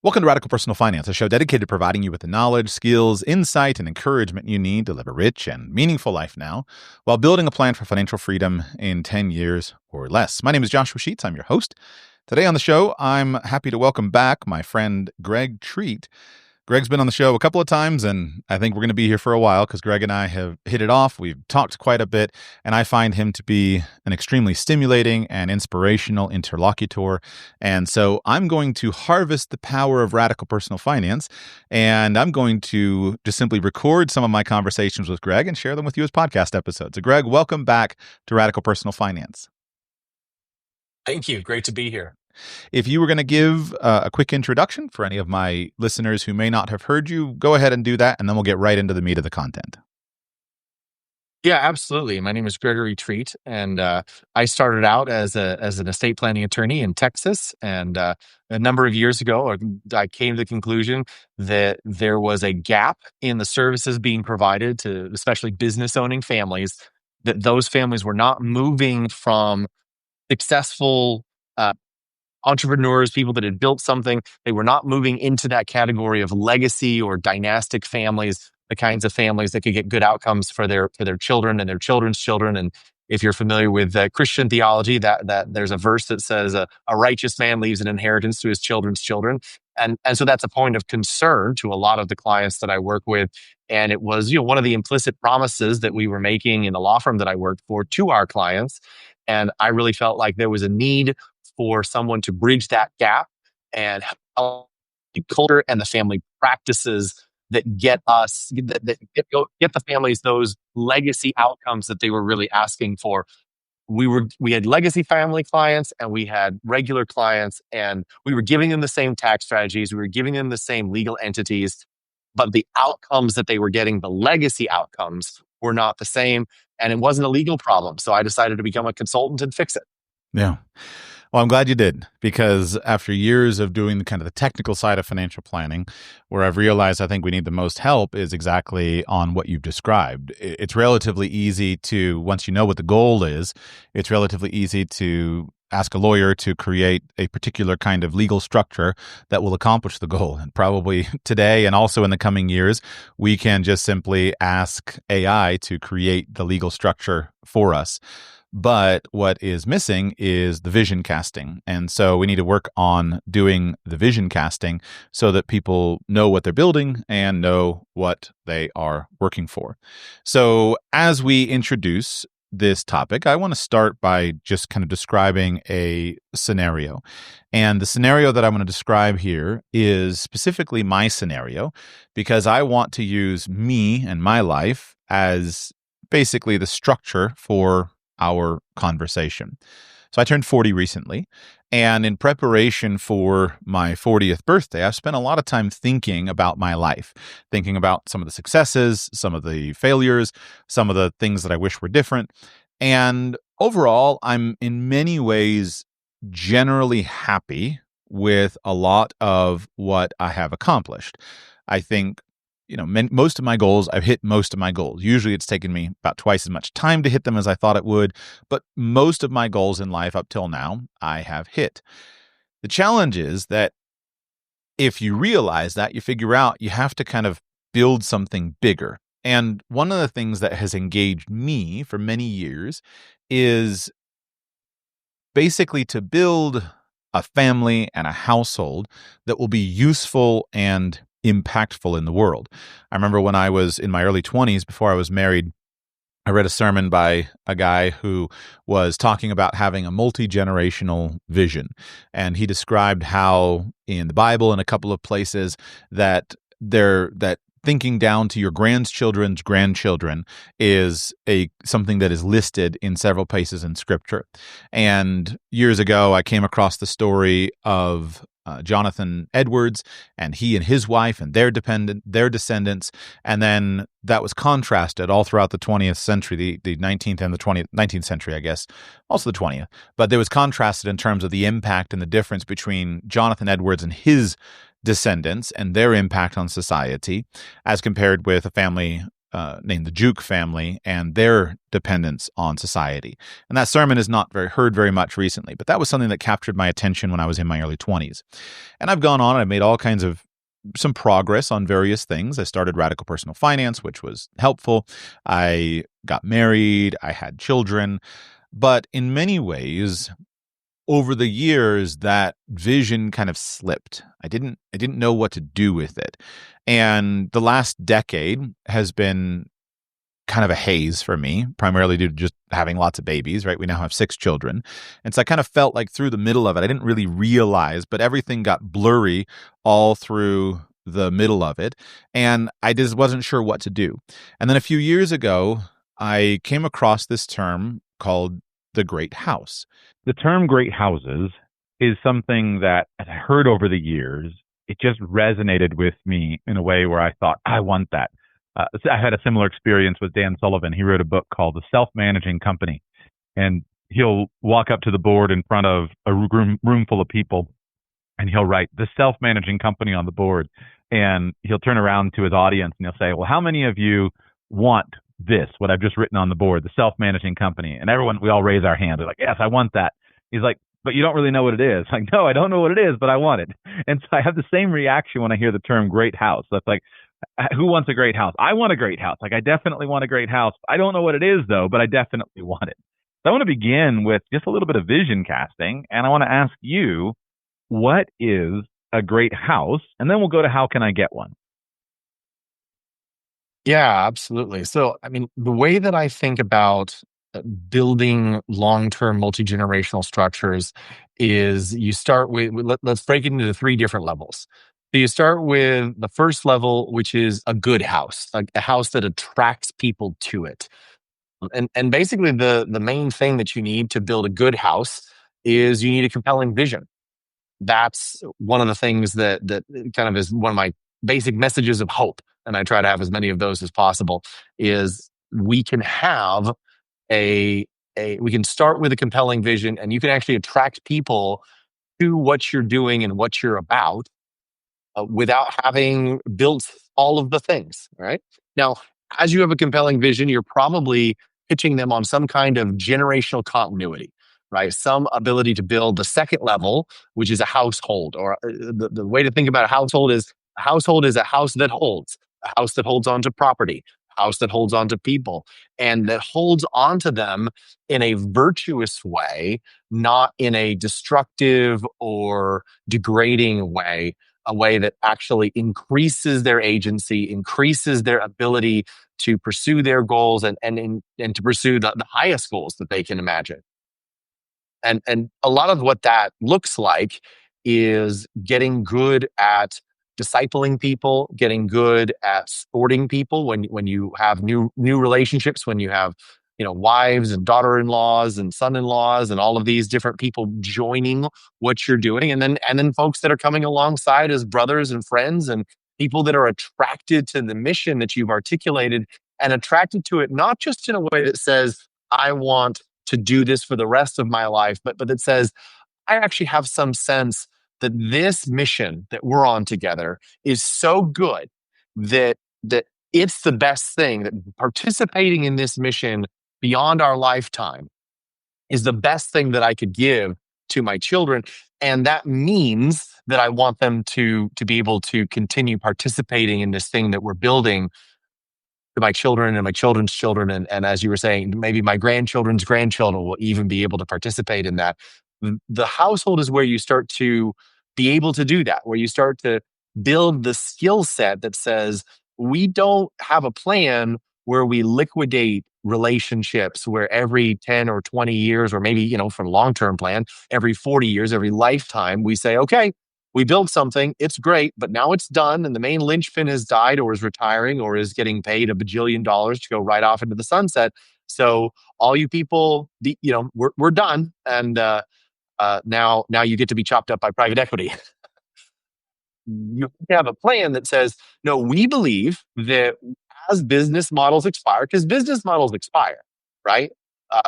Welcome to Radical Personal Finance, a show dedicated to providing you with the knowledge, skills, insight, and encouragement you need to live a rich and meaningful life now while building a plan for financial freedom in 10 years or less. My name is Joshua Sheets. I'm your host. Today on the show, I'm happy to welcome back my friend Greg Treat. Greg's been on the show a couple of times, and I think we're going to be here for a while because Greg and I have hit it off. We've talked quite a bit, and I find him to be an extremely stimulating and inspirational interlocutor. And so I'm going to harvest the power of radical personal finance, and I'm going to just simply record some of my conversations with Greg and share them with you as podcast episodes. So Greg, welcome back to Radical Personal Finance. Thank you. Great to be here. If you were going to give a quick introduction for any of my listeners who may not have heard you, go ahead and do that, and then we'll get right into the meat of the content. Yeah, absolutely. My name is Gregory Treat, and I started out as an estate planning attorney in Texas. And a number of years ago, I came to the conclusion that there was a gap in the services being provided to especially business owning families, that those families were not moving from successful entrepreneurs, people that had built something. They were not moving into that category of legacy or dynastic families, the kinds of families that could get good outcomes for their children and their children's children. And if you're familiar with Christian theology, that there's a verse that says a righteous man leaves an inheritance to his children's children. And so that's a point of concern to a lot of the clients that I work with. And it was, one of the implicit promises that we were making in the law firm that I worked for to our clients. And I really felt like there was a need for someone to bridge that gap and help the culture and the family practices that get the families those legacy outcomes that they were really asking for. We had legacy family clients and we had regular clients, and we were giving them the same tax strategies. We were giving them the same legal entities, but the outcomes that they were getting, the legacy outcomes, were not the same. And it wasn't a legal problem. So I decided to become a consultant and fix it. Yeah. Well, I'm glad you did, because after years of doing the kind of the technical side of financial planning, where I've realized I think we need the most help is exactly on what you've described. It's relatively easy to, once you know what the goal is, it's relatively easy to ask a lawyer to create a particular kind of legal structure that will accomplish the goal. And probably today and also in the coming years, we can just simply ask AI to create the legal structure for us. But what is missing is the vision casting. And so we need to work on doing the vision casting so that people know what they're building and know what they are working for. So as we introduce this topic, I want to start by just kind of describing a scenario. And the scenario that I'm going to describe here is specifically my scenario, because I want to use me and my life as basically the structure for our conversation. So I turned 40 recently, and in preparation for my 40th birthday, I've spent a lot of time thinking about my life, thinking about some of the successes, some of the failures, some of the things that I wish were different. And overall, I'm in many ways generally happy with a lot of what I have accomplished. I think most of my goals, I've hit most of my goals. Usually it's taken me about twice as much time to hit them as I thought it would, but most of my goals in life up till now, I have hit. The challenge is that if you realize that, you figure out you have to kind of build something bigger. And one of the things that has engaged me for many years is basically to build a family and a household that will be useful and impactful in the world. I remember when I was in my early 20s, before I was married, I read a sermon by a guy who was talking about having a multi-generational vision. And he described how in the Bible and a couple of places that thinking down to your grandchildren's grandchildren is something that is listed in several places in Scripture. And years ago, I came across the story of Jonathan Edwards, and he and his wife and their descendants, and then that was contrasted all throughout the 20th century, the 19th and the 19th century, I guess, also the 20th. But there was contrasted in terms of the impact and the difference between Jonathan Edwards and his descendants and their impact on society, as compared with a family named the Juke family and their dependence on society. And that sermon is not heard very much recently, but that was something that captured my attention when I was in my early 20s. And I've gone on and I've made all kinds of some progress on various things. I started Radical Personal Finance, which was helpful. I got married. I had children. But in many ways, over the years, that vision kind of slipped. I didn't know what to do with it. And the last decade has been kind of a haze for me, primarily due to just having lots of babies, right? We now have 6 children. And so I kind of felt like through the middle of it, I didn't really realize, but everything got blurry all through the middle of it. And I just wasn't sure what to do. And then a few years ago, I came across this term called the Great House. The term great houses is something that I heard over the years. It just resonated with me in a way where I thought, I want that. I had a similar experience with Dan Sullivan. He wrote a book called The Self-Managing Company, and he'll walk up to the board in front of a room full of people, and he'll write the self-managing company on the board, and he'll turn around to his audience and he'll say, well, how many of you want this, what I've just written on the board, the self-managing company? And we all raise our hands. We're like, yes, I want that. He's like, but you don't really know what it is. Like, no, I don't know what it is, but I want it. And so I have the same reaction when I hear the term great house. That's like, who wants a great house? I want a great house. Like, I definitely want a great house. I don't know what it is, though, but I definitely want it. So I want to begin with just a little bit of vision casting. And I want to ask you, what is a great house? And then we'll go to how can I get one? Yeah, absolutely. So, I mean, the way that I think about building long-term multi-generational structures is you start let's break it into 3 different levels. So you start with the first level, which is a good house, a house that attracts people to it. And basically the main thing that you need to build a good house is you need a compelling vision. That's one of the things that kind of is one of my basic messages of hope, and I try to have as many of those as possible. Is we can have we can start with a compelling vision, and you can actually attract people to what you're doing and what you're about without having built all of the things. Right now, as you have a compelling vision, you're probably pitching them on some kind of generational continuity, right? Some ability to build the second level, which is a household. Or the way to think about a household is a house that holds onto property, a house that holds onto people, and that holds onto them in a virtuous way, not in a destructive or degrading way, a way that actually increases their agency, increases their ability to pursue their goals and to pursue the highest goals that they can imagine. And a lot of what that looks like is getting good at discipling people, getting good at supporting people when you have new relationships, when you have wives and daughter-in-laws and son-in-laws and all of these different people joining what you're doing, and then folks that are coming alongside as brothers and friends and people that are attracted to the mission that you've articulated, and attracted to it not just in a way that says I want to do this for the rest of my life, but that says I actually have some sense that this mission that we're on together is so good that it's the best thing, that participating in this mission beyond our lifetime is the best thing that I could give to my children. And that means that I want them to be able to continue participating in this thing that we're building to my children and my children's children. And as you were saying, maybe my grandchildren's grandchildren will even be able to participate in that. The household is where you start to be able to do that, where you start to build the skill set that says, we don't have a plan where we liquidate relationships where every 10 or 20 years, or maybe, from a long-term plan, every 40 years, every lifetime, we say, okay, we built something, it's great, but now it's done, and the main linchpin has died or is retiring or is getting paid $1 bajillion to go right off into the sunset. So all you people, we're done, and now you get to be chopped up by private equity. You have a plan that says, no, we believe that as business models expire, because business models expire, right?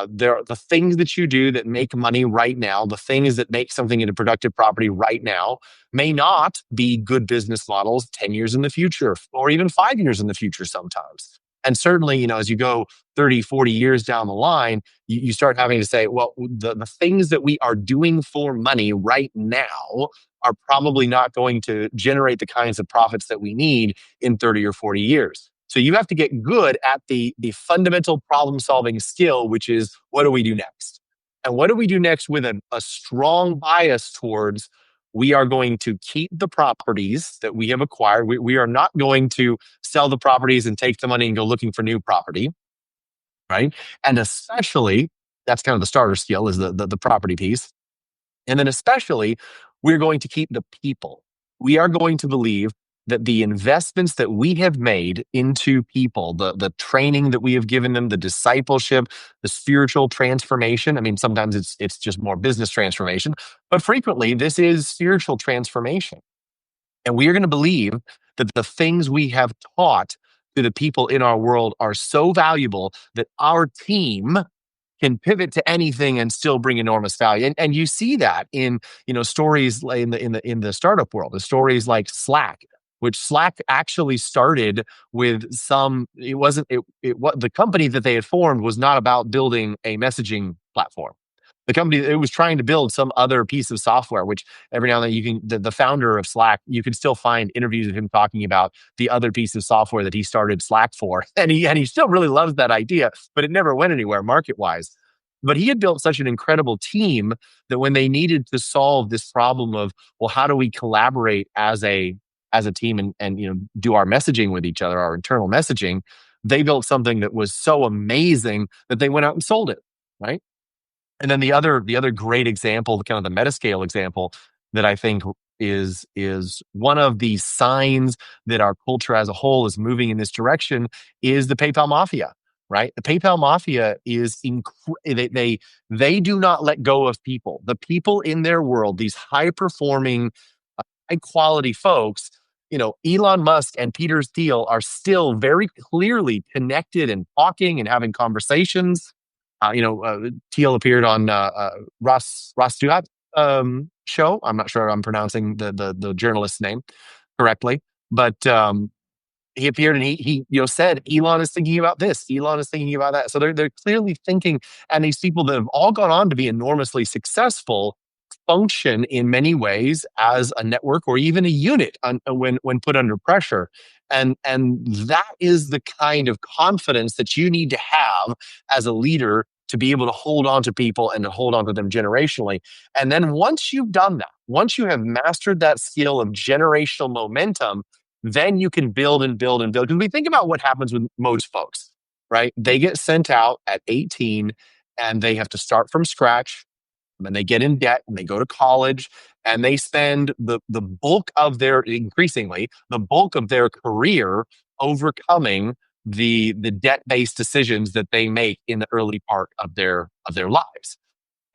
There are the things that you do that make money right now, the things that make something into productive property right now may not be good business models 10 years in the future, or even 5 years in the future sometimes. And certainly, as you go 30, 40 years down the line, you start having to say, well, the things that we are doing for money right now are probably not going to generate the kinds of profits that we need in 30 or 40 years. So you have to get good at the fundamental problem solving skill, which is what do we do next? And what do we do next with a strong bias towards we are going to keep the properties that we have acquired. We are not going to sell the properties and take the money and go looking for new property, right? And especially, that's kind of the starter skill is the property piece. And then especially, we're going to keep the people. We are going to believe that the investments that we have made into people, the training that we have given them, the discipleship, the spiritual transformation. I mean, sometimes it's just more business transformation, but frequently this is spiritual transformation. And we are going to believe that the things we have taught to the people in our world are so valuable that our team can pivot to anything and still bring enormous value. And you see that in stories in the startup world, the stories like Slack, which Slack actually started with some. It wasn't it what the company that they had formed was not about building a messaging platform. The company, it was trying to build some other piece of software, which every now and then you can, the founder of Slack, you can still find interviews of him talking about the other piece of software that he started Slack for. And he still really loves that idea, but it never went anywhere market wise. But he had built such an incredible team that when they needed to solve this problem of, well, how do we collaborate as a team and do our messaging with each other, our internal messaging, they built something that was so amazing that they went out and sold it, right? And then the other great example, kind of the metascale example that I think is one of the signs that our culture as a whole is moving in this direction is the PayPal mafia, right? The PayPal mafia is they do not let go of people. The people in their world, these high performing, high quality folks, Elon Musk and Peter Thiel are still very clearly connected and talking and having conversations. Thiel appeared on Ross Stewart show. I'm not sure I'm pronouncing the journalist's name correctly, but he appeared and he said Elon is thinking about this, Elon is thinking about that. So they're clearly thinking, and these people that have all gone on to be enormously successful function in many ways as a network or even a unit when put under pressure. And that is the kind of confidence that you need to have as a leader to be able to hold on to people and to hold on to them generationally. And then once you've done that, once you have mastered that skill of generational momentum, then you can build and build and build. Because we think about what happens with most folks, right? They get sent out at 18 and they have to start from scratch, and they get in debt and they go to college and they spend the bulk of their career overcoming the debt-based decisions that they make in the early part of their lives.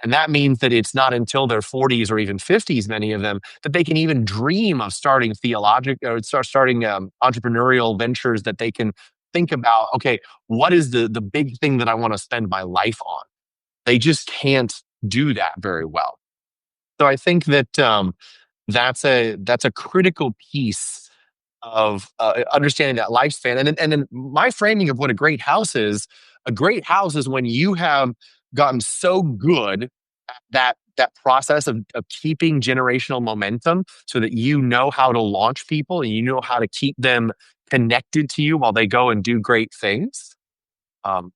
And that means that it's not until their 40s or even 50s, many of them, that they can even dream of starting starting entrepreneurial ventures that they can think about, okay, what is the big thing that I want to spend my life on? They just can't do that very well. So I think that that's a critical piece of understanding that lifespan. And then my framing of what a great house is: a great house is when you have gotten so good at that process of keeping generational momentum, so that you know how to launch people and you know how to keep them connected to you while they go and do great things. Um,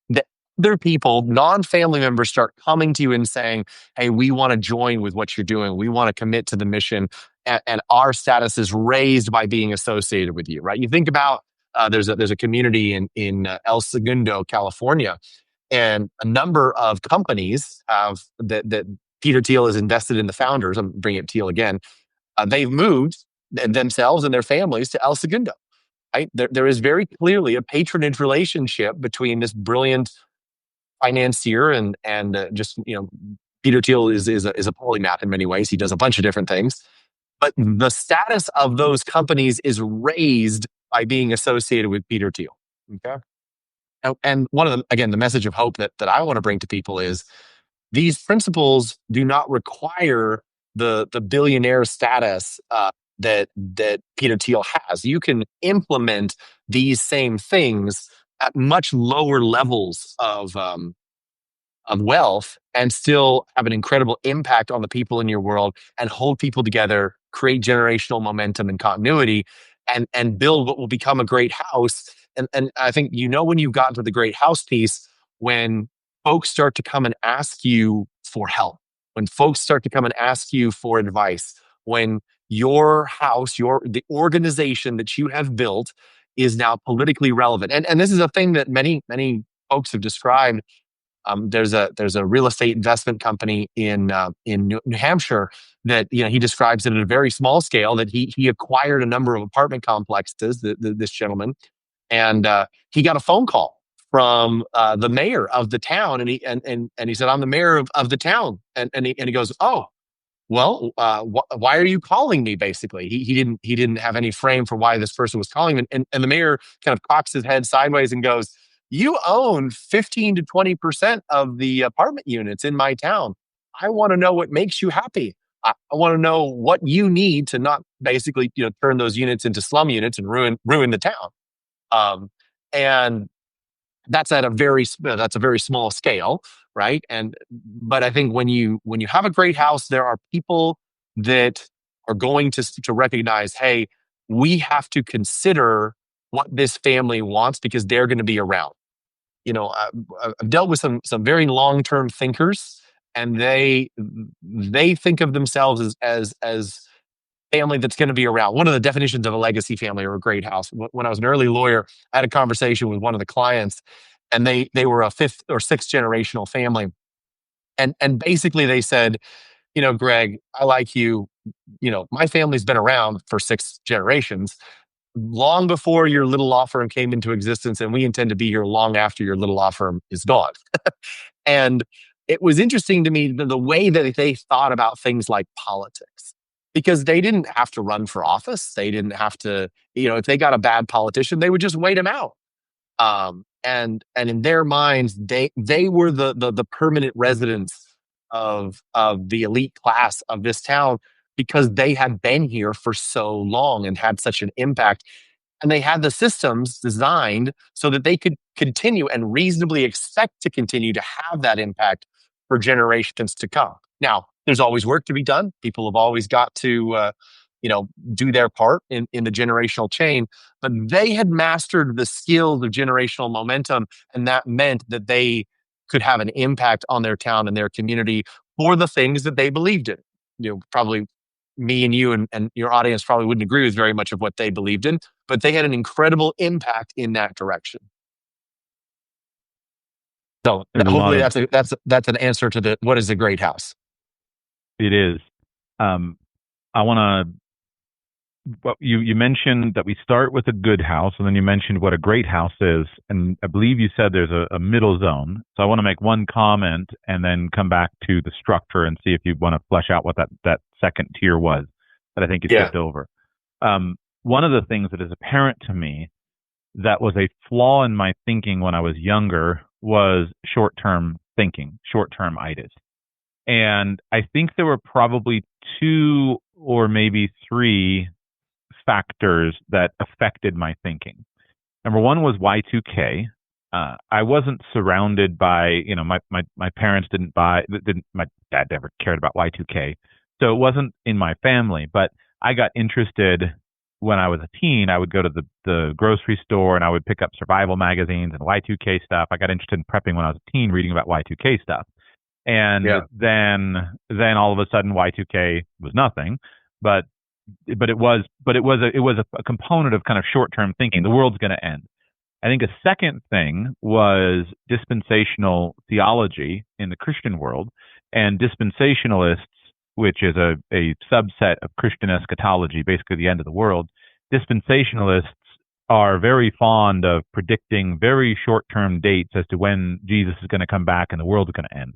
the other people, non-family members, start coming to you and saying, hey, we want to join with what you're doing. We want to commit to the mission. And our status is raised by being associated with you, right? You think about there's a community in El Segundo, California, and a number of companies that Peter Thiel has invested in the founders. I'm bringing up Thiel again. They've moved themselves and their families to El Segundo. Right? There is very clearly a patronage relationship between this brilliant financier and just Peter Thiel is a polymath in many ways. He does a bunch of different things, but the status of those companies is raised by being associated with Peter Thiel. Okay, and one of the message of hope that I want to bring to people is these principles do not require the billionaire status that Peter Thiel has. You can implement these same things at much lower levels of wealth and still have an incredible impact on the people in your world and hold people together, create generational momentum and continuity, and build what will become a great house. And I think when you've gotten to the great house piece, when folks start to come and ask you for help, when folks start to come and ask you for advice, when your house, the organization that you have built is now politically relevant. And this is a thing that many folks have described. There's a real estate investment company in New Hampshire that he describes it at a very small scale, that he acquired a number of apartment complexes, this gentleman, and he got a phone call from the mayor of the town, and he said, I'm the mayor of the town, and he goes, oh, well, why are you calling me? Basically, he didn't have any frame for why this person was calling him, and the mayor kind of cocks his head sideways and goes, "You own 15 to 20% of the apartment units in my town. I want to know what makes you happy. I want to know what you need to not basically turn those units into slum units and ruin the town." Um, and that's a very small scale, right? But I think when you have a great house, there are people that are going to recognize, hey, we have to consider what this family wants because they're going to be around. I've dealt with some very long term thinkers, and they think of themselves as family that's going to be around. One of the definitions of a legacy family or a great house. When I was an early lawyer, I had a conversation with one of the clients, and they were a fifth or sixth generational family, and basically they said, Greg, I like you. My family's been around for six generations, long before your little law firm came into existence, and we intend to be here long after your little law firm is gone. And it was interesting to me the way that they thought about things like politics, because they didn't have to run for office. They didn't have to, if they got a bad politician, they would just wait him out. And in their minds, they were the permanent residents of the elite class of this town because they had been here for so long and had such an impact, and they had the systems designed so that they could continue and reasonably expect to continue to have that impact for generations to come. Now, there's always work to be done. People have always got to, do their part in the generational chain, but they had mastered the skills of generational momentum, and that meant that they could have an impact on their town and their community for the things that they believed in. Probably me and you and your audience probably wouldn't agree with very much of what they believed in, but they had an incredible impact in that direction. So There's a lot hopefully of that's an answer to the what is a great house. it is. I want to. Well, you mentioned that we start with a good house, and then you mentioned what a great house is, and I believe you said there's a middle zone. So I want to make one comment and then come back to the structure and see if you want to flesh out what that second tier was that I think you Yeah. skipped over. One of the things that is apparent to me that was a flaw in my thinking when I was younger was short-term thinking, short-term itis. And I think there were probably two or maybe three factors that affected my thinking. Number one was Y2K. I wasn't surrounded by, my parents my dad never cared about Y2K. So it wasn't in my family, but I got interested when I was a teen. I would go to the grocery store and I would pick up survival magazines and Y2K stuff. I got interested in prepping when I was a teen, reading about Y2K stuff. And Yeah. then all of a sudden Y2K was nothing, but it was a component of kind of short-term thinking. The world's going to end. I think a second thing was dispensational theology in the Christian world, and dispensationalists, which is a subset of Christian eschatology, basically the end of the world. Dispensationalists are very fond of predicting very short-term dates as to when Jesus is going to come back and the world is going to end.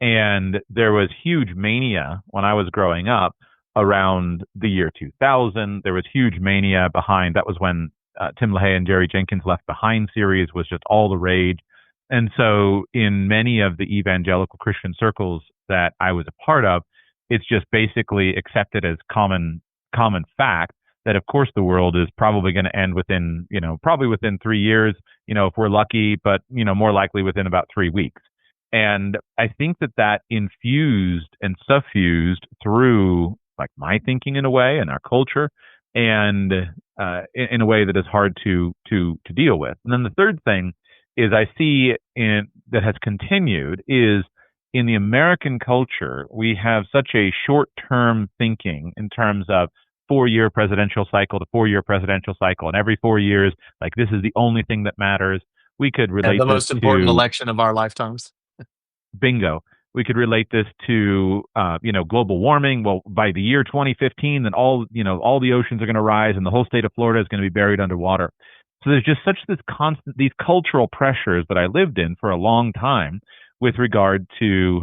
And there was huge mania when I was growing up around the year 2000. There was huge mania behind, that was when Tim LaHaye and Jerry Jenkins' Left Behind series was just all the rage. And so in many of the evangelical Christian circles that I was a part of, it's just basically accepted as common common fact that of course the world is probably going to end within, probably within 3 years, if we're lucky, but, more likely within about 3 weeks. And I think that that infused and suffused through like my thinking in a way and our culture and in a way that is hard to deal with. And then the third thing is I see in that has continued is in the American culture, we have such a short term thinking in terms of 4 year presidential cycle to 4 year presidential cycle. And every 4 years, like this is the only thing that matters. We could And relate the this most important to election of our lifetimes. bingo. We could relate this to, global warming. Well, by the year 2015, then all the oceans are going to rise and the whole state of Florida is going to be buried underwater. So there's just such this constant, these cultural pressures that I lived in for a long time with regard to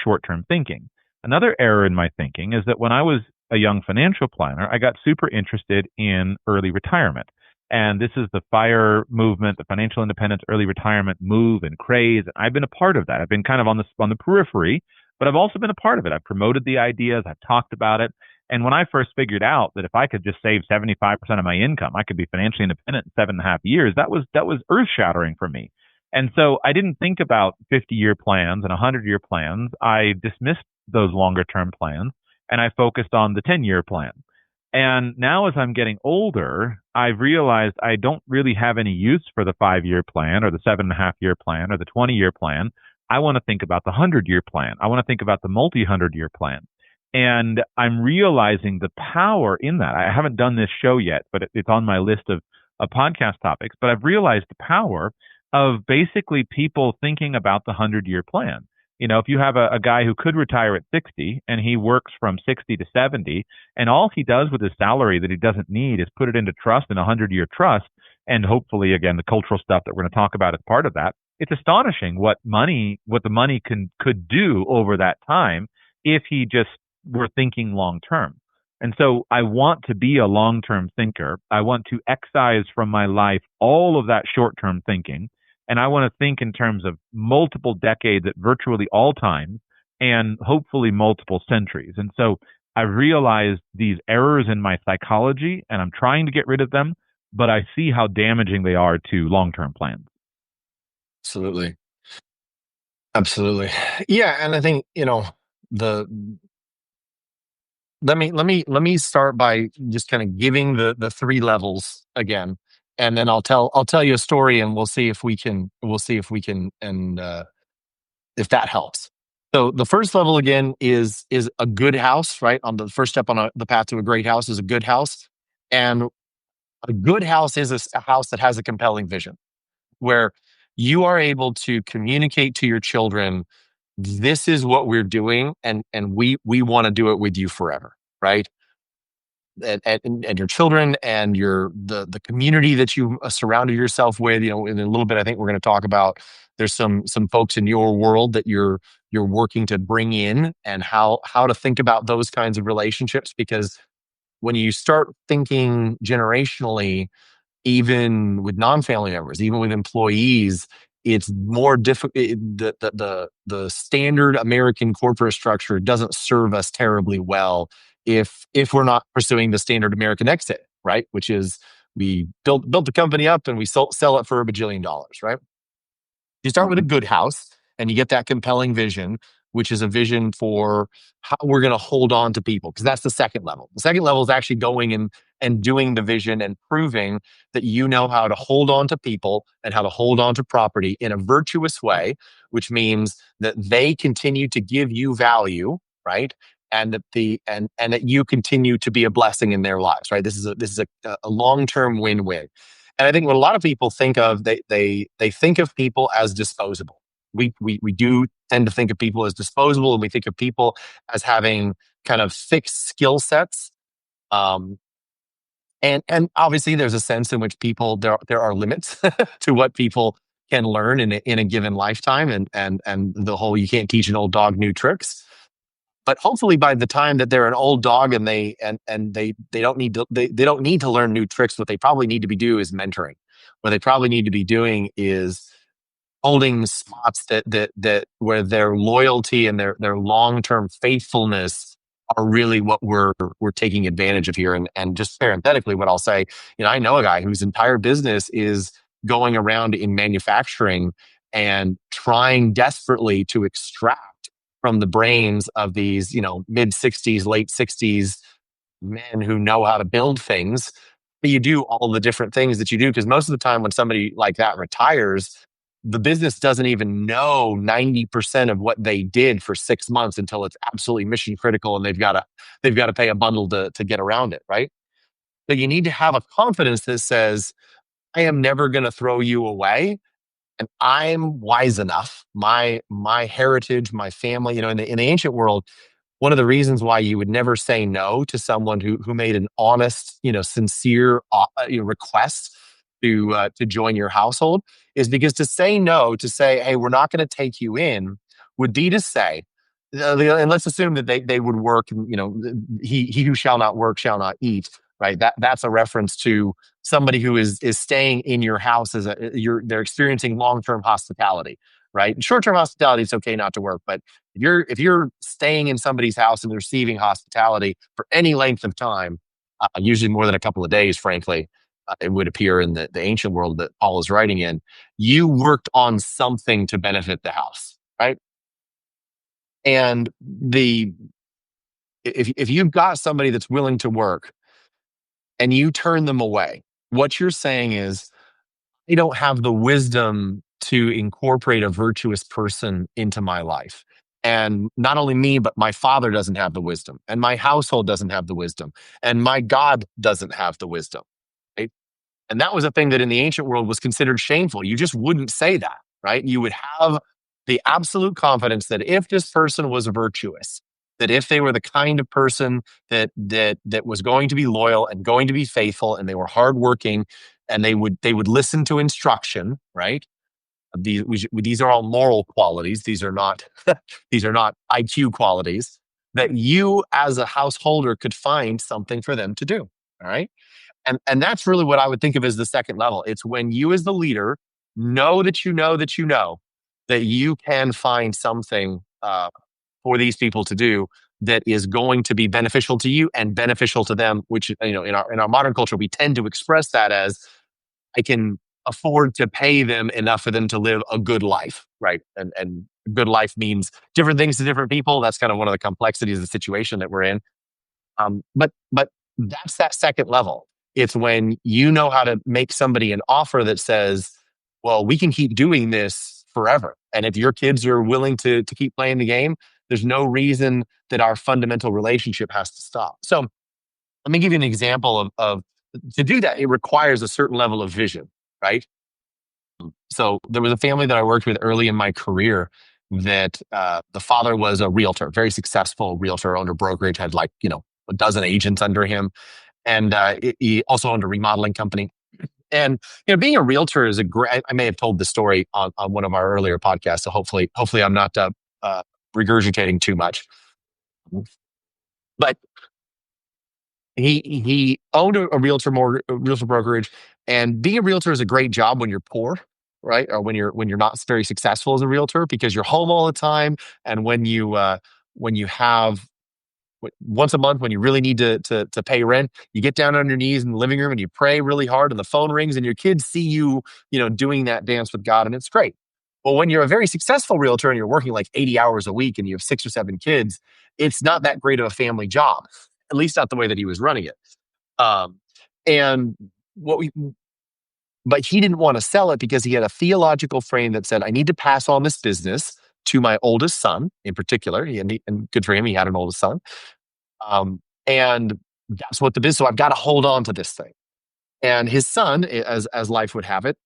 short-term thinking. Another error in my thinking is that when I was a young financial planner, I got super interested in early retirement. And this is the FIRE movement, the financial independence, early retirement move and craze. And I've been a part of that. I've been kind of on the periphery, but I've also been a part of it. I've promoted the ideas. I've talked about it. And when I first figured out that if I could just save 75% of my income, I could be financially independent in 7.5 years, that was earth shattering for me. And so I didn't think about 50-year plans and 100-year plans. I dismissed those longer term plans and I focused on the 10-year plan. And now, as I'm getting older, I've realized I don't really have any use for the 5 year plan or the 7.5 year plan or the 20-year plan. I want to think about the 100-year plan. I want to think about the multi-100-year plan. And I'm realizing the power in that. I haven't done this show yet, but it's on my list of podcast topics. But I've realized the power of basically people thinking about the 100-year plan. If you have a guy who could retire at 60 and he works from 60 to 70, and all he does with his salary that he doesn't need is put it into trust in a 100-year trust, and hopefully, again, the cultural stuff that we're going to talk about as part of that, it's astonishing what the money could do over that time if he just were thinking long term. And so I want to be a long term thinker. I want to excise from my life all of that short term thinking. And I want to think in terms of multiple decades at virtually all times and hopefully multiple centuries. And so I realized these errors in my psychology and I'm trying to get rid of them, but I see how damaging they are to long-term plans. Absolutely. Absolutely. Yeah. And I think, the let me start by just kind of giving the three levels again. And then I'll tell you a story and we'll see if we can and if that helps. So the first level again is a good house, right? On the first step on the path to a great house is a good house. And a good house is a house that has a compelling vision where you are able to communicate to your children, this is what we're doing, and we want to do it with you forever, right? And your children and the community that you surrounded yourself with. In a little bit, I think we're going to talk about there's some folks in your world that you're working to bring in, and how to think about those kinds of relationships, because when you start thinking generationally, even with non-family members, even with employees, it's more difficult. The standard American corporate structure doesn't serve us terribly well if we're not pursuing the standard American exit, right? Which is we built the company up and we sell it for $1 bajillion, right? You start with a good house and you get that compelling vision, which is a vision for how we're going to hold on to people, because that's the second level. The second level is actually going and doing the vision and proving that you know how to hold on to people and how to hold on to property in a virtuous way, which means that they continue to give you value, right? And that you continue to be a blessing in their lives, right? This is a long-term win-win. And I think what a lot of people think of, they think of people as disposable. We do tend to think of people as disposable, and we think of people as having kind of fixed skill sets. Um, and obviously, there's a sense in which people there are limits to what people can learn in a given lifetime, and the whole you can't teach an old dog new tricks. But hopefully, by the time that they're an old dog and they don't need to they don't need to learn new tricks, what they probably need to be doing is mentoring. What they probably need to be doing is holding spots that where their loyalty and their long-term faithfulness are really what we're taking advantage of here. And just parenthetically, what I'll say, I know a guy whose entire business is going around in manufacturing and trying desperately to extract from the brains of these, mid 60s, late 60s men who know how to build things. But you do all the different things that you do, because most of the time when somebody like that retires, the business doesn't even know 90% of what they did for 6 months until it's absolutely mission critical and they've got to pay a bundle to get around it, right? So you need to have a confidence that says, I am never going to throw you away. And I'm wise enough, my heritage, my family, in the ancient world, one of the reasons why you would never say no to someone who made an honest, sincere request to join your household is because to say no, to say, hey, we're not going to take you in, would be to say, and let's assume that they would work, he who shall not work shall not eat, right? That's a reference to somebody who is staying in your house they're experiencing long-term hospitality, right? Short-term hospitality, it's okay not to work, but if you're staying in somebody's house and receiving hospitality for any length of time, usually more than a couple of days, frankly, it would appear in the ancient world that Paul is writing in, you worked on something to benefit the house, right? And if you've got somebody that's willing to work and you turn them away, what you're saying is, I don't have the wisdom to incorporate a virtuous person into my life. And not only me, but my father doesn't have the wisdom, and my household doesn't have the wisdom, and my God doesn't have the wisdom. Right? And that was a thing that in the ancient world was considered shameful. You just wouldn't say that, right? You would have the absolute confidence that if this person was virtuous, that if they were the kind of person that was going to be loyal and going to be faithful, and they were hardworking, and they would listen to instruction, right? These are all moral qualities. These are not these are not IQ qualities that you as a householder could find something for them to do. All right. And that's really what I would think of as the second level. It's when you as the leader know that you know that you know that you can find something for these people to do that is going to be beneficial to you and beneficial to them, which, in our modern culture, we tend to express that as, I can afford to pay them enough for them to live a good life, right? And good life means different things to different people. That's kind of one of the complexities of the situation that we're in. But that's that second level. It's when you know how to make somebody an offer that says, well, we can keep doing this forever. And if your kids are willing to keep playing the game, there's no reason that our fundamental relationship has to stop. So let me give you an example of to do that, it requires a certain level of vision, right? So there was a family that I worked with early in my career that the father was a realtor, very successful realtor, owned a brokerage, had a dozen agents under him. And he also owned a remodeling company. And being a realtor is a great. I may have told the story on one of our earlier podcasts, so hopefully I'm not regurgitating too much. But he owned a realtor brokerage, and being a realtor is a great job when you're poor, right? Or when you're not very successful as a realtor, because you're home all the time, and when you have once a month, when you really need to pay rent, you get down on your knees in the living room and you pray really hard, and the phone rings, and your kids see you, doing that dance with God, and it's great. Well, when you're a very successful realtor and you're working like 80 hours a week and you have 6 or 7 kids, it's not that great of a family job, at least not the way that he was running it. Um, and what we, but he didn't want to sell it because he had a theological frame that said, I need to pass on this business to my oldest son in particular. And good for him, he had an oldest son. And that's what the business. So I've got to hold on to this thing. And his son, as life would have it,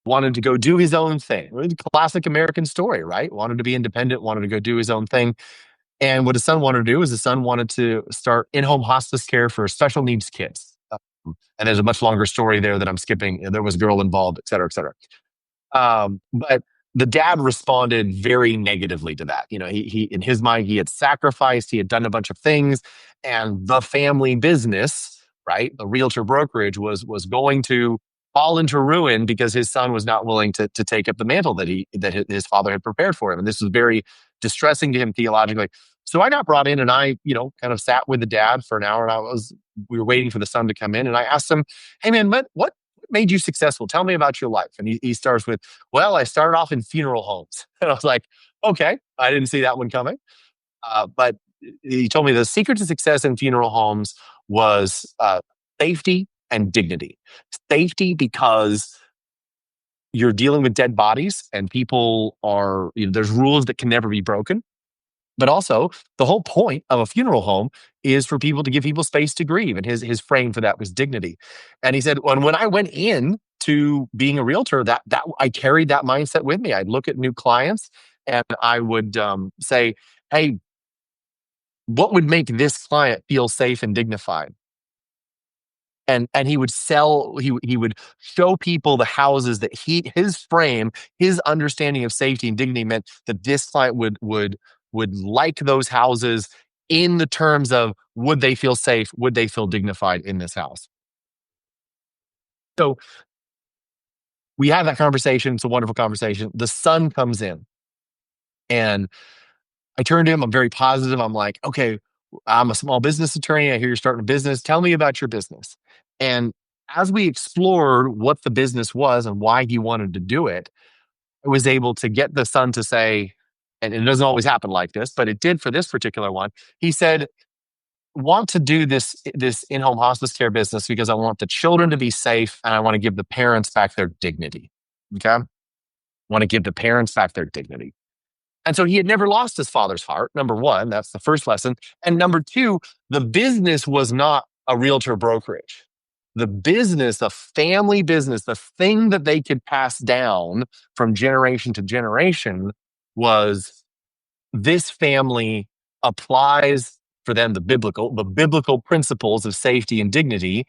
wanted to go do his own thing. Classic American story, right? Wanted to be independent, wanted to go do his own thing. And what his son wanted to do is his son wanted to start in-home hospice care for special needs kids. And there's a much longer story there that I'm skipping. There was a girl involved, et cetera, et cetera. But the dad responded very negatively to that. He in his mind, he had sacrificed, he had done a bunch of things, and the family business, right, the realtor brokerage was going to fall into ruin because his son was not willing to take up the mantle that his father had prepared for him. And this was very distressing to him theologically. So I got brought in and I, kind of sat with the dad for an hour and we were waiting for the son to come in and I asked him, hey man, what made you successful? Tell me about your life. And he starts with, well, I started off in funeral homes. And I was like, okay, I didn't see that one coming. But he told me the secret to success in funeral homes was safety and dignity. Safety because you're dealing with dead bodies and people are, there's rules that can never be broken. But also, the whole point of a funeral home is for people to give people space to grieve. And his frame for that was dignity. And he said, when I went in to being a realtor, that I carried that mindset with me. I'd look at new clients and I would say, hey, what would make this client feel safe and dignified? And he would he would show people the houses that his understanding of safety and dignity meant that this client would like those houses in the terms of would they feel safe, would they feel dignified in this house. So we have that conversation. It's a wonderful conversation. The son comes in and I turn to him. I'm very positive. I'm like, okay, I'm a small business attorney. I hear you're starting a business. Tell me about your business. And as we explored what the business was and why he wanted to do it, I was able to get the son to say, and it doesn't always happen like this, but it did for this particular one. He said, want to do this in-home hospice care business because I want the children to be safe and I want to give the parents back their dignity. Okay. I want to give the parents back their dignity. And so he had never lost his father's heart. Number one, that's the first lesson. And number two, the business was not a realtor brokerage. The business, the family business, the thing that they could pass down from generation to generation was this family applies for them the biblical principles of safety and dignity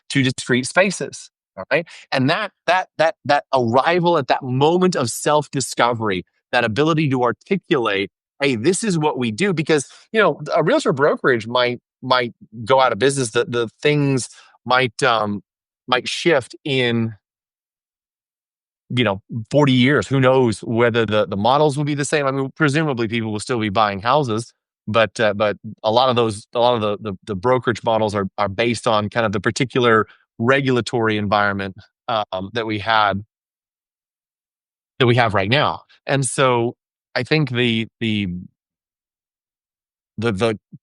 to discrete spaces. All right. And that arrival at that moment of self-discovery, that ability to articulate, hey, this is what we do, because a realtor brokerage might go out of business. The things might shift in 40 years. Who knows whether the models will be the same? I mean, presumably people will still be buying houses, but a lot of the brokerage models are based on kind of the particular regulatory environment that we have right now. And so I think the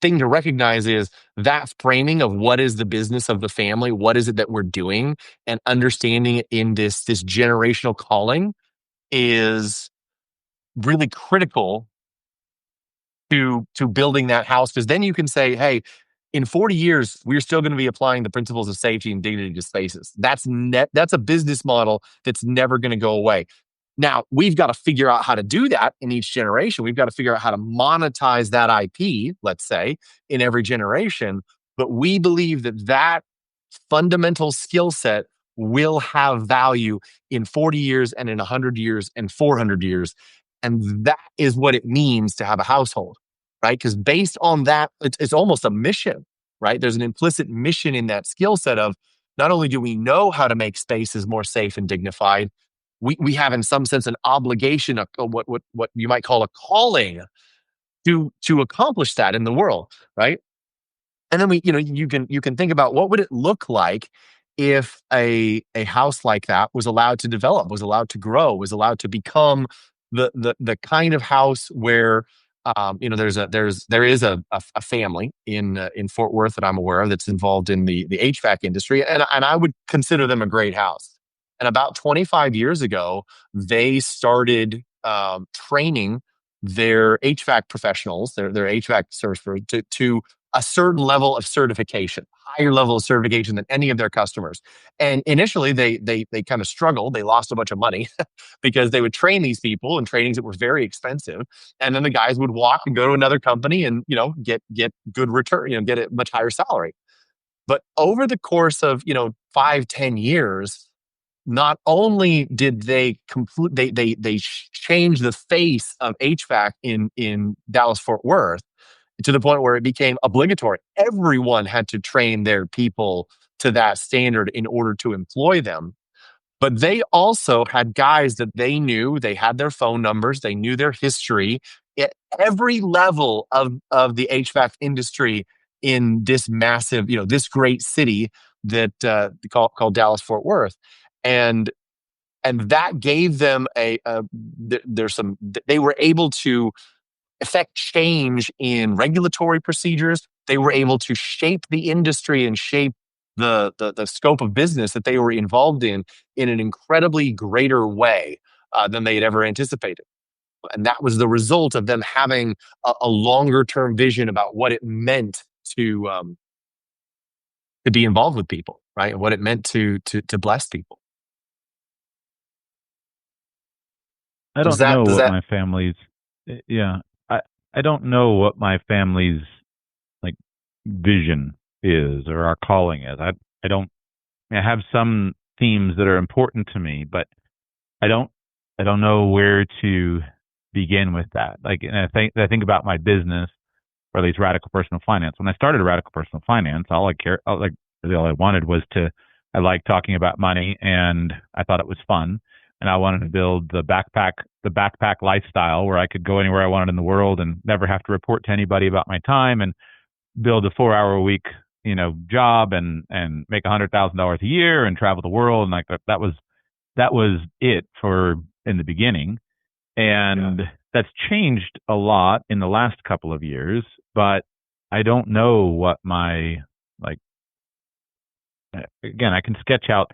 thing to recognize is that framing of what is the business of the family, what is it that we're doing, and understanding it in this generational calling is really critical to building that house. Because then you can say, hey, in 40 years, we're still going to be applying the principles of safety and dignity to spaces. That's a business model that's never going to go away. Now, we've got to figure out how to do that in each generation. We've got to figure out how to monetize that IP, let's say, in every generation. But we believe that fundamental skill set will have value in 40 years and in 100 years and 400 years. And that is what it means to have a household, right? Because based on that, it's almost a mission, right? There's an implicit mission in that skill set of not only do we know how to make spaces more safe and dignified, we have in some sense an obligation, what you might call a calling to accomplish that in the world, right? And then you can think about what would it look like if a house like that was allowed to develop, was allowed to grow, was allowed to become the kind of house where there is a family in Fort Worth that I'm aware of that's involved in the HVAC industry, and I would consider them a great house. And about 25 years ago, they started training their HVAC professionals, their HVAC service to a certain level of certification, higher level of certification than any of their customers. And initially, they kind of struggled. They lost a bunch of money because they would train these people in trainings that were very expensive, and then the guys would walk and go to another company and get good return, get a much higher salary. But over the course of 5-10 years, not only did they change the face of HVAC in Dallas Fort Worth to the point where it became obligatory. Everyone had to train their people to that standard in order to employ them. But they also had guys that they knew, they had their phone numbers, they knew their history, at every level of the HVAC industry in this massive, this great city that called Dallas Fort Worth, and that gave them there's some they were able to affect change in regulatory procedures. They were able to shape the industry and shape the scope of business that they were involved in an incredibly greater way than they had ever anticipated. And that was the result of them having a longer term vision about what it meant to be involved with people, right? And what it meant to bless people. I Does don't that know does what that my family's, yeah, I don't know what my family's like vision is or our calling is. I don't, I have some themes that are important to me, but I don't, I don't know where to begin with that. Like, and I think about my business, or at least Radical Personal Finance. When I started Radical Personal Finance, all I wanted was to, I liked talking about money, and I thought it was fun, and I wanted to build the backpack lifestyle where I could go anywhere I wanted in the world and never have to report to anybody about my time, and build a 4 hour a week, job, and make $100,000 a year and travel the world, and like that was it for in the beginning. yeah. And that's changed a lot in the last couple of years, but I don't know what my, like, again, I can sketch out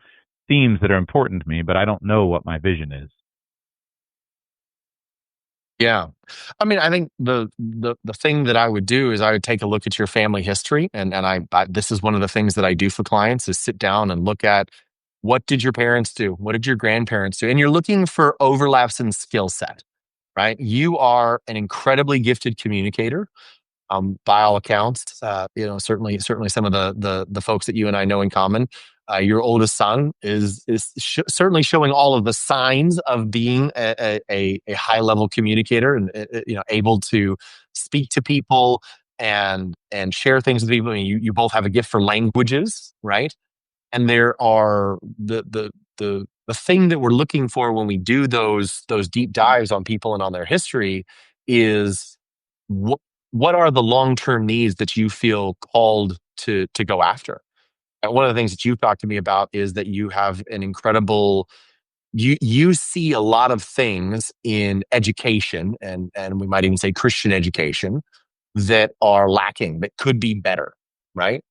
themes that are important to me, but I don't know what my vision is. Yeah. I mean, I think the thing that I would do is I would take a look at your family history, and I this is one of the things that I do for clients is sit down and look at what did your parents do? What did your grandparents do? And you're looking for overlaps in skill set, right? You are an incredibly gifted communicator. By all accounts, certainly some of the folks that you and I know in common. Your oldest son is certainly showing all of the signs of being a high level communicator and able to speak to people and share things with people. I mean, you both have a gift for languages, right? And there are the thing that we're looking for when we do those deep dives on people and on their history is what what are the long-term needs that you feel called to go after. And one of the things that you've talked to me about is that you have an incredible you see a lot of things in education, and we might even say Christian education, that are lacking, that could be better, right?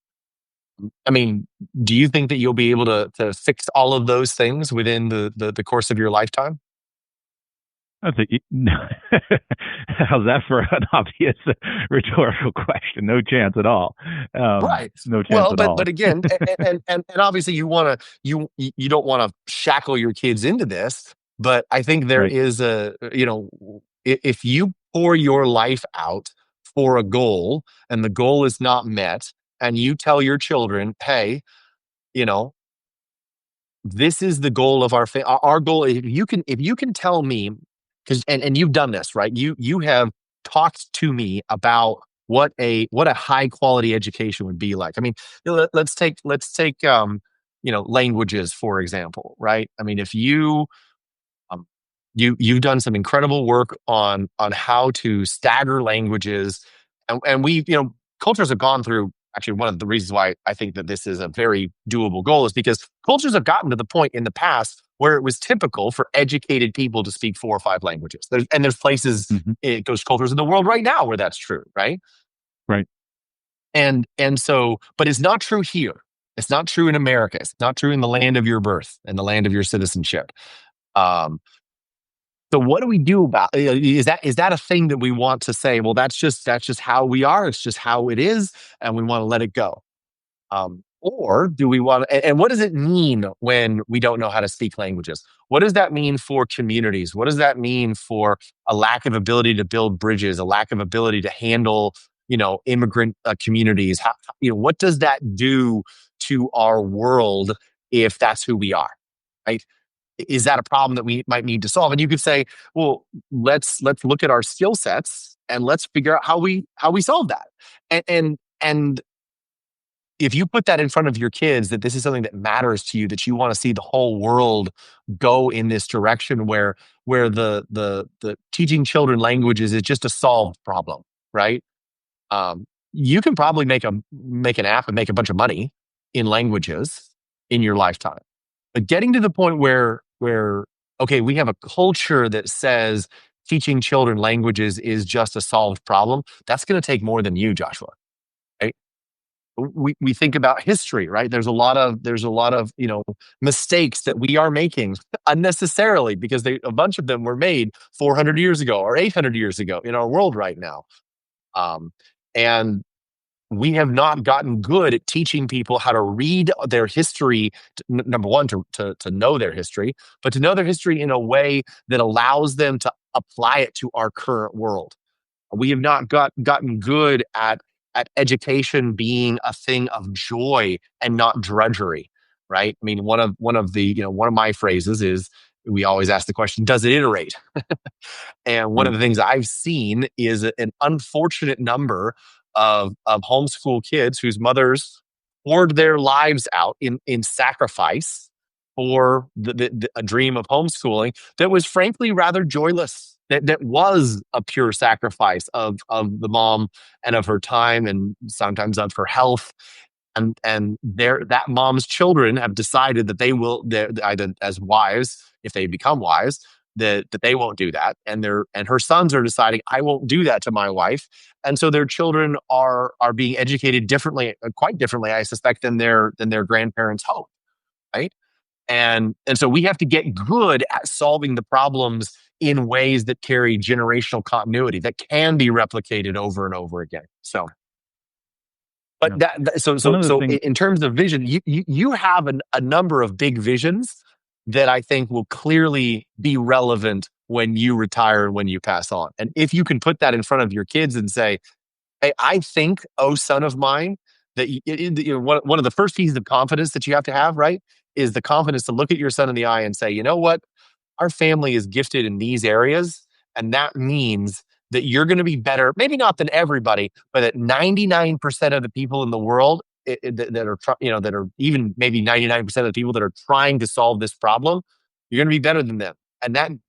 I mean, do you think that you'll be able to fix all of those things within the course of your lifetime? That's a, how's that for an obvious rhetorical question? No chance at all. Right. No chance Well, at but all. again, and obviously you don't want to shackle your kids into this, but I think there Right. is if you pour your life out for a goal and the goal is not met, and you tell your children, hey, you know, this is the goal of our goal. If you can tell me, because and you've done this, right? You have talked to me about what a high quality education would be like. I mean, let's take languages for example, right? I mean, if um, you've done some incredible work on how to stagger languages, and we cultures have gone through. Actually, one of the reasons why I think that this is a very doable goal is because cultures have gotten to the point in the past where it was typical for educated people to speak 4 or 5 languages. There's places, Hmm. it goes cultures in the world right now where that's true, right? Right. And so, but it's not true here. It's not true in America. It's not true in the land of your birth and the land of your citizenship. Um, so what do we do about is that a thing that we want to say? Well, that's just how we are. It's just how it is, and we want to let it go. Or do we want to, and what does it mean when we don't know how to speak languages? What does that mean for communities? What does that mean for a lack of ability to build bridges, a lack of ability to handle, immigrant communities? What does that do to our world if that's who we are? Right? Is that a problem that we might need to solve? And you could say, well, let's look at our skill sets and let's figure out how we solve that. And if you put that in front of your kids, that this is something that matters to you, that you want to see the whole world go in this direction where the teaching children languages is just a solved problem, right? You can probably make an app and make a bunch of money in languages in your lifetime. But getting to the point where okay, we have a culture that says teaching children languages is just a solved problem, that's going to take more than you, Joshua. Right? We think about history, right? There's a lot of mistakes that we are making unnecessarily because a bunch of them were made 400 years ago or 800 years ago in our world right now. And we have not gotten good at teaching people how to read their history. Number one, to know their history, but to know their history in a way that allows them to apply it to our current world. We have not gotten good at education being a thing of joy and not drudgery, right? I mean, one of my phrases is, we always ask the question, does it iterate? And one of the things I've seen is an unfortunate number of homeschool kids whose mothers poured their lives out in sacrifice for a dream of homeschooling that was frankly rather joyless. That was a pure sacrifice of the mom and of her time and sometimes of her health. And that mom's children have decided that they will, either as wives, if they become wives, that they won't do that, and her sons are deciding, I won't do that to my wife, and so their children are being educated differently, quite differently, I suspect, than their grandparents hoped, right? And so we have to get good at solving the problems in ways that carry generational continuity that can be replicated over and over again. So. But in terms of vision, you have a number of big visions that I think will clearly be relevant when you retire and when you pass on. And if you can put that in front of your kids and say, hey, I think, oh, son of mine, that one of the first pieces of confidence that you have to have, right, is the confidence to look at your son in the eye and say, you know what, our family is gifted in these areas, and that means that you're going to be better, maybe not than everybody, but that 99% of the people in the world that are even maybe 99% of the people that are trying to solve this problem, you're going to be better than them. And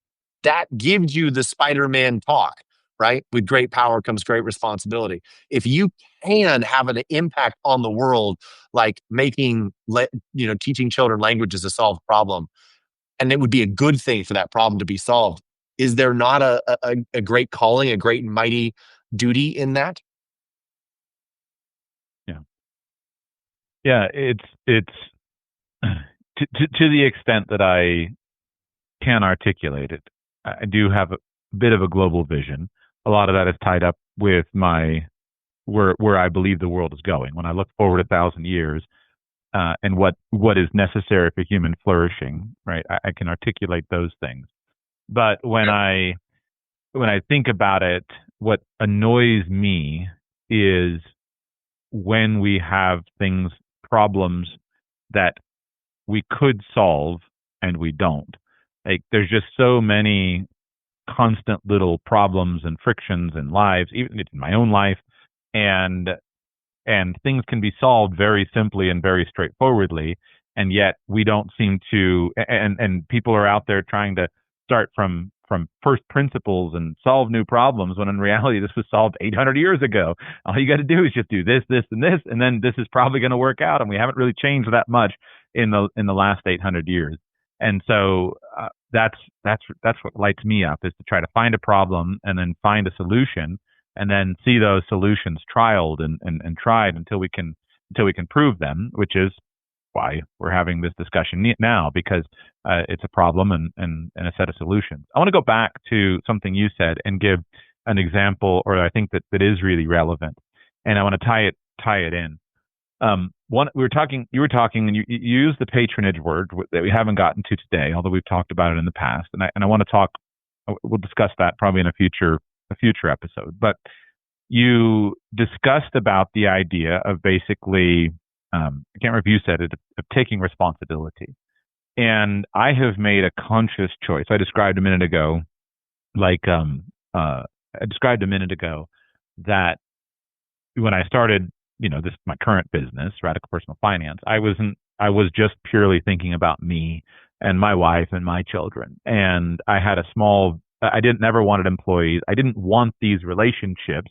that gives you the Spider-Man talk, right? With great power comes great responsibility. If you can have an impact on the world, like teaching children languages a solved problem, and it would be a good thing for that problem to be solved, is there not a great calling, a great and mighty duty in that? Yeah, it's to the extent that I can articulate it. I do have a bit of a global vision. A lot of that is tied up with where I believe the world is going. When I look forward 1,000 years, and what is necessary for human flourishing, right? I can articulate those things. But when I think about it, what annoys me is when we have problems that we could solve and we don't. Like, there's just so many constant little problems and frictions in lives, even in my own life, and things can be solved very simply and very straightforwardly, and yet we don't seem to, and people are out there trying to start from first principles and solve new problems, when in reality this was solved 800 years ago. All you got to do is just do this, this, and this, and then this is probably going to work out, and we haven't really changed that much in the last 800 years. And so that's what lights me up, is to try to find a problem and then find a solution, and then see those solutions trialed and tried until we can prove them, which is why we're having this discussion now, because it's a problem and a set of solutions. I want to go back to something you said and give an example, or I think that is really relevant, and I want to tie it in. You were talking, and you used the patronage word that we haven't gotten to today, although we've talked about it in the past, and I want to talk. We'll discuss that probably in a future episode. But you discussed about the idea of basically, I can't remember if you said it, of taking responsibility. And I have made a conscious choice. I described a minute ago, that when I started this my current business, Radical Personal Finance, I was just purely thinking about me and my wife and my children. And I didn't never wanted employees. I didn't want these relationships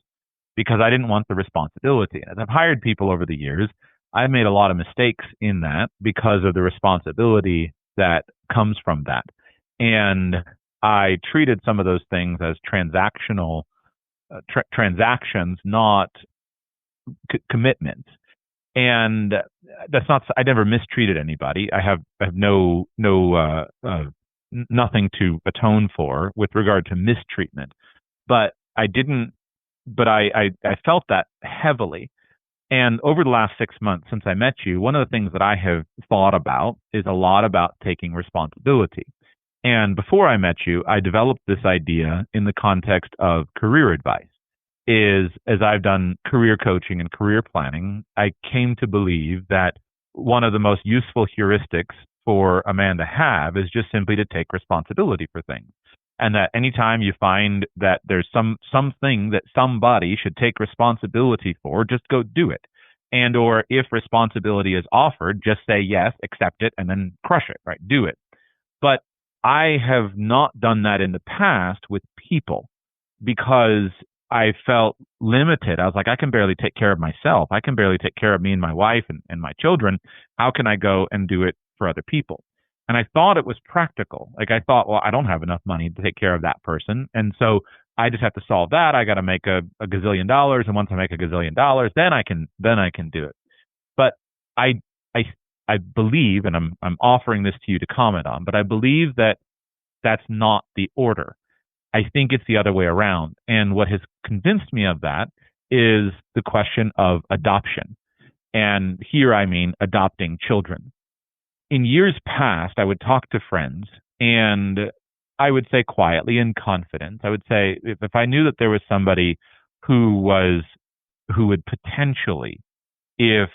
because I didn't want the responsibility. And as I've hired people over the years, I've made a lot of mistakes in that because of the responsibility that comes from that. And I treated some of those things as transactions, not commitments. And that's not. I never mistreated anybody. I have nothing to atone for with regard to mistreatment. But I didn't. But I felt that heavily. And over the last 6 months since I met you, one of the things that I have thought about is a lot about taking responsibility. And before I met you, I developed this idea in the context of career advice. Is as I've done career coaching and career planning, I came to believe that one of the most useful heuristics for a man to have is just simply to take responsibility for things. And that anytime you find that there's something that somebody should take responsibility for, just go do it. And or if responsibility is offered, just say yes, accept it, and then crush it, right? Do it. But I have not done that in the past with people because I felt limited. I was like, I can barely take care of myself. I can barely take care of me and my wife and my children. How can I go and do it for other people? And I thought it was practical. Like I thought, well, I don't have enough money to take care of that person. And so I just have to solve that. I got to make a gazillion dollars. And once I make a gazillion dollars, then I can do it. But I, I, I believe, and I'm offering this to you to comment on, but I believe that that's not the order. I think it's the other way around. And what has convinced me of that is the question of adoption. And here I mean adopting children. In years past, I would talk to friends and I would say quietly in confidence, I would say if I knew that there was somebody who would potentially, if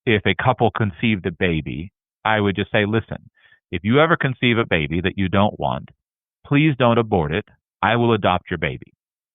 a couple conceived a baby, I would just say, listen, if you ever conceive a baby that you don't want, please don't abort it. I will adopt your baby.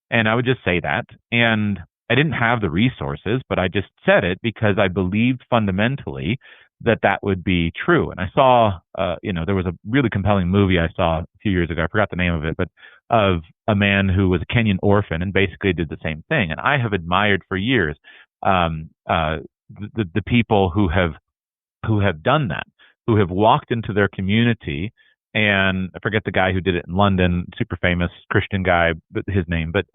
And I would just say that. And I didn't have the resources, but I just said it because I believed fundamentally that would be true. And I saw, there was a really compelling movie I saw a few years ago. I forgot the name of it, but of a man who was a Kenyan orphan and basically did the same thing. And I have admired for years the people who have done that, who have walked into their community. And I forget the guy who did it in London, super famous Christian guy, but his name. But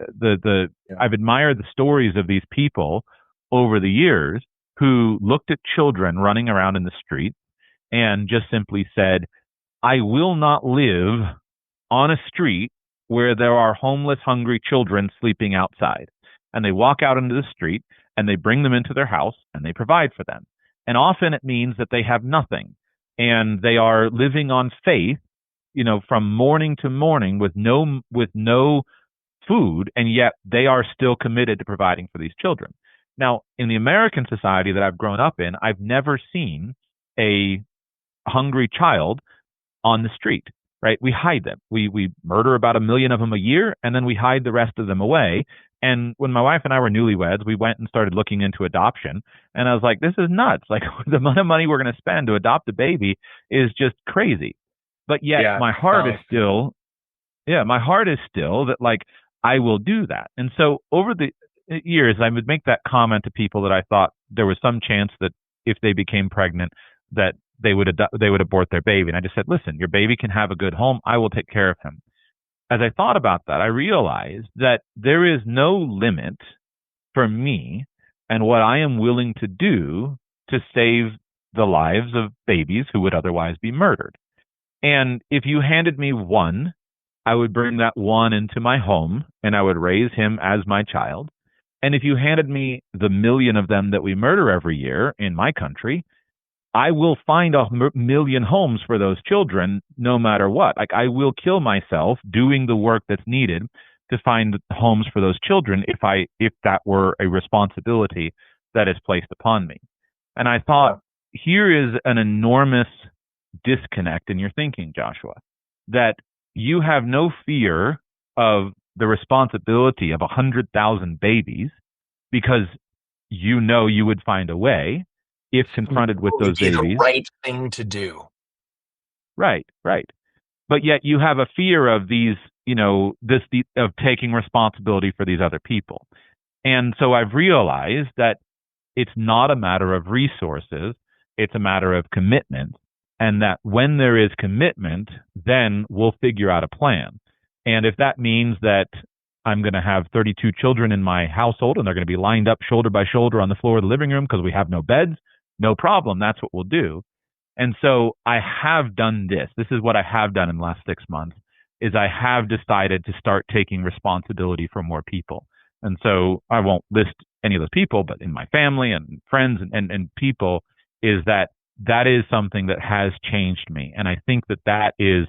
I've admired the stories of these people over the years who looked at children running around in the street and just simply said, I will not live on a street where there are homeless, hungry children sleeping outside. And they walk out into the street and they bring them into their house and they provide for them. And often it means that they have nothing and they are living on faith, from morning to morning with no food, and yet they are still committed to providing for these children. Now, in the American society that I've grown up in, I've never seen a hungry child on the street, right? We hide them. We murder about 1 million of them a year, and then we hide the rest of them away. And when my wife and I were newlyweds, we went and started looking into adoption. And I was like, this is nuts. Like the amount of money we're going to spend to adopt a baby is just crazy. But yet my heart is still that like I will do that. And so over the years, I would make that comment to people that I thought there was some chance that if they became pregnant, that they would abort their baby. And I just said, listen, your baby can have a good home. I will take care of him. As I thought about that, I realized that there is no limit for me and what I am willing to do to save the lives of babies who would otherwise be murdered. And if you handed me one, I would bring that one into my home and I would raise him as my child. And if you handed me the 1 million of them that we murder every year in my country, I will find 1 million homes for those children no matter what. Like I will kill myself doing the work that's needed to find homes for those children if that were a responsibility that is placed upon me. And I thought, here is an enormous disconnect in your thinking, Joshua, that you have no fear of the responsibility of 100,000 babies because you would find a way if confronted with It'd those be the babies. right thing to do. Right, right. But yet you have a fear of these, of taking responsibility for these other people. And so I've realized that it's not a matter of resources, it's a matter of commitment. And that when there is commitment, then we'll figure out a plan. And if that means that I'm going to have 32 children in my household and they're going to be lined up shoulder by shoulder on the floor of the living room because we have no beds, no problem. That's what we'll do. And so I have done this. This is what I have done in the last 6 months is I have decided to start taking responsibility for more people. And so I won't list any of those people, but in my family and friends and people is that is something that has changed me. And I think that is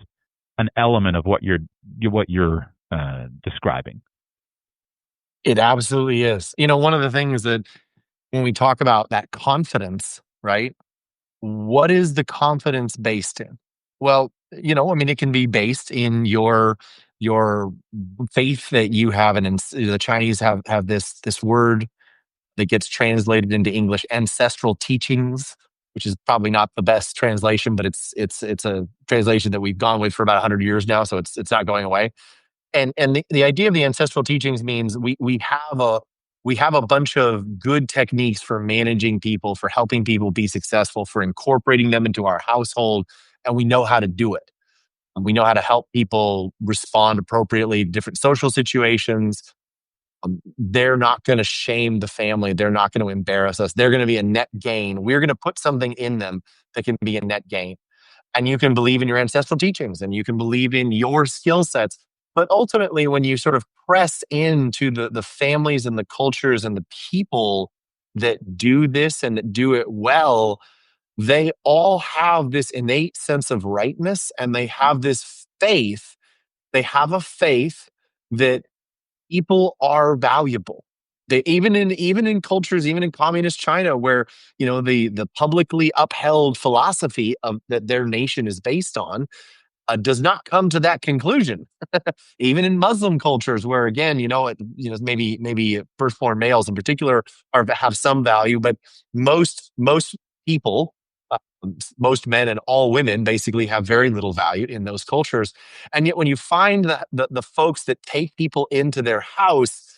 an element of what you're describing. It absolutely is. One of the things that when we talk about that confidence, right? What is the confidence based in? Well, it can be based in your faith that you have, and the Chinese have this word that gets translated into English, ancestral teachings, which is probably not the best translation, but it's a translation that we've gone with for about 100 years now, so it's not going away. And the idea of the ancestral teachings means we have a bunch of good techniques for managing people, for helping people be successful, for incorporating them into our household, and we know how to do it. And we know how to help people respond appropriately to different social situations. They're not going to shame the family. They're not going to embarrass us. They're going to be a net gain. We're going to put something in them that can be a net gain. And you can believe in your ancestral teachings and you can believe in your skill sets. But ultimately, when you sort of press into the families and the cultures and the people that do this and that do it well, they all have this innate sense of rightness and they have this faith. They have a faith that people are valuable. They, even in cultures, even in communist China, where the publicly upheld philosophy of that their nation is based on, does not come to that conclusion. Even in Muslim cultures, where again, maybe firstborn males in particular have some value, but most people, uh, most men and all women, basically have very little value in those cultures. And yet, when you find the folks that take people into their house,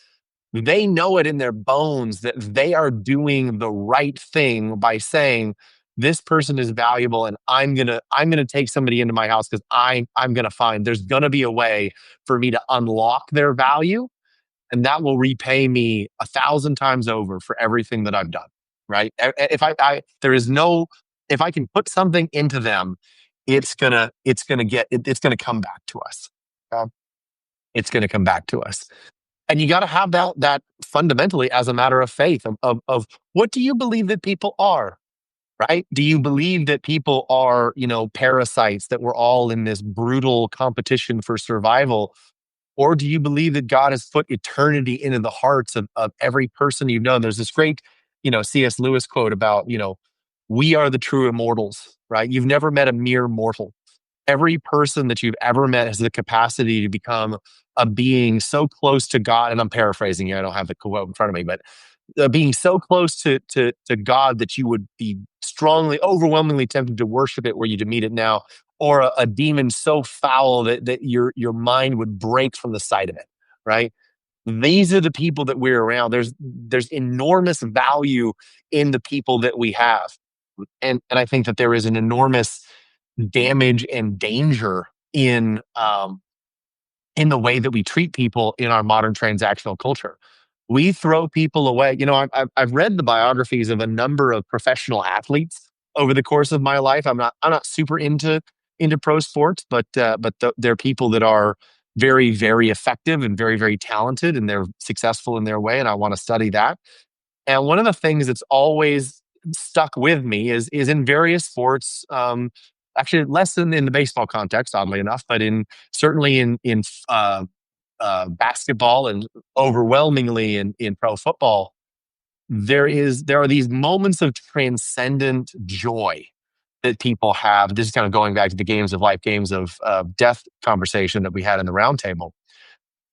they know it in their bones that they are doing the right thing by saying, this person is valuable and I'm gonna take somebody into my house because I'm gonna find there's gonna be a way for me to unlock their value, and that will repay me 1,000 times over for everything that I've done. Right? If if I can put something into them, it's gonna come back to us. It's gonna come back to us. And you got to have that fundamentally as a matter of faith of what do you believe that people are, right? Do you believe that people are, parasites, that we're all in this brutal competition for survival? Or do you believe that God has put eternity into the hearts of every person you've known? There's this great, C.S. Lewis quote about, we are the true immortals, right? You've never met a mere mortal. Every person that you've ever met has the capacity to become a being so close to God. And I'm paraphrasing here. I don't have the quote in front of me, but being so close to God that you would be strongly, overwhelmingly tempted to worship it were you to meet it now, or a demon so foul that your mind would break from the sight of it, right? These are the people that we're around. There's enormous value in the people that we have. And I think that there is an enormous damage and danger in the way that we treat people in our modern transactional culture. We throw people away. I've read the biographies of a number of professional athletes over the course of my life. I'm not super into pro sports, but they're people that are very, very effective and very, very talented, and they're successful in their way. And I want to study that. And one of the things that's always stuck with me is in various sports. Actually, less than in the baseball context, oddly enough, but certainly in basketball and overwhelmingly in pro football, there are these moments of transcendent joy that people have. This is kind of going back to the games of life, games of death conversation that we had in the roundtable.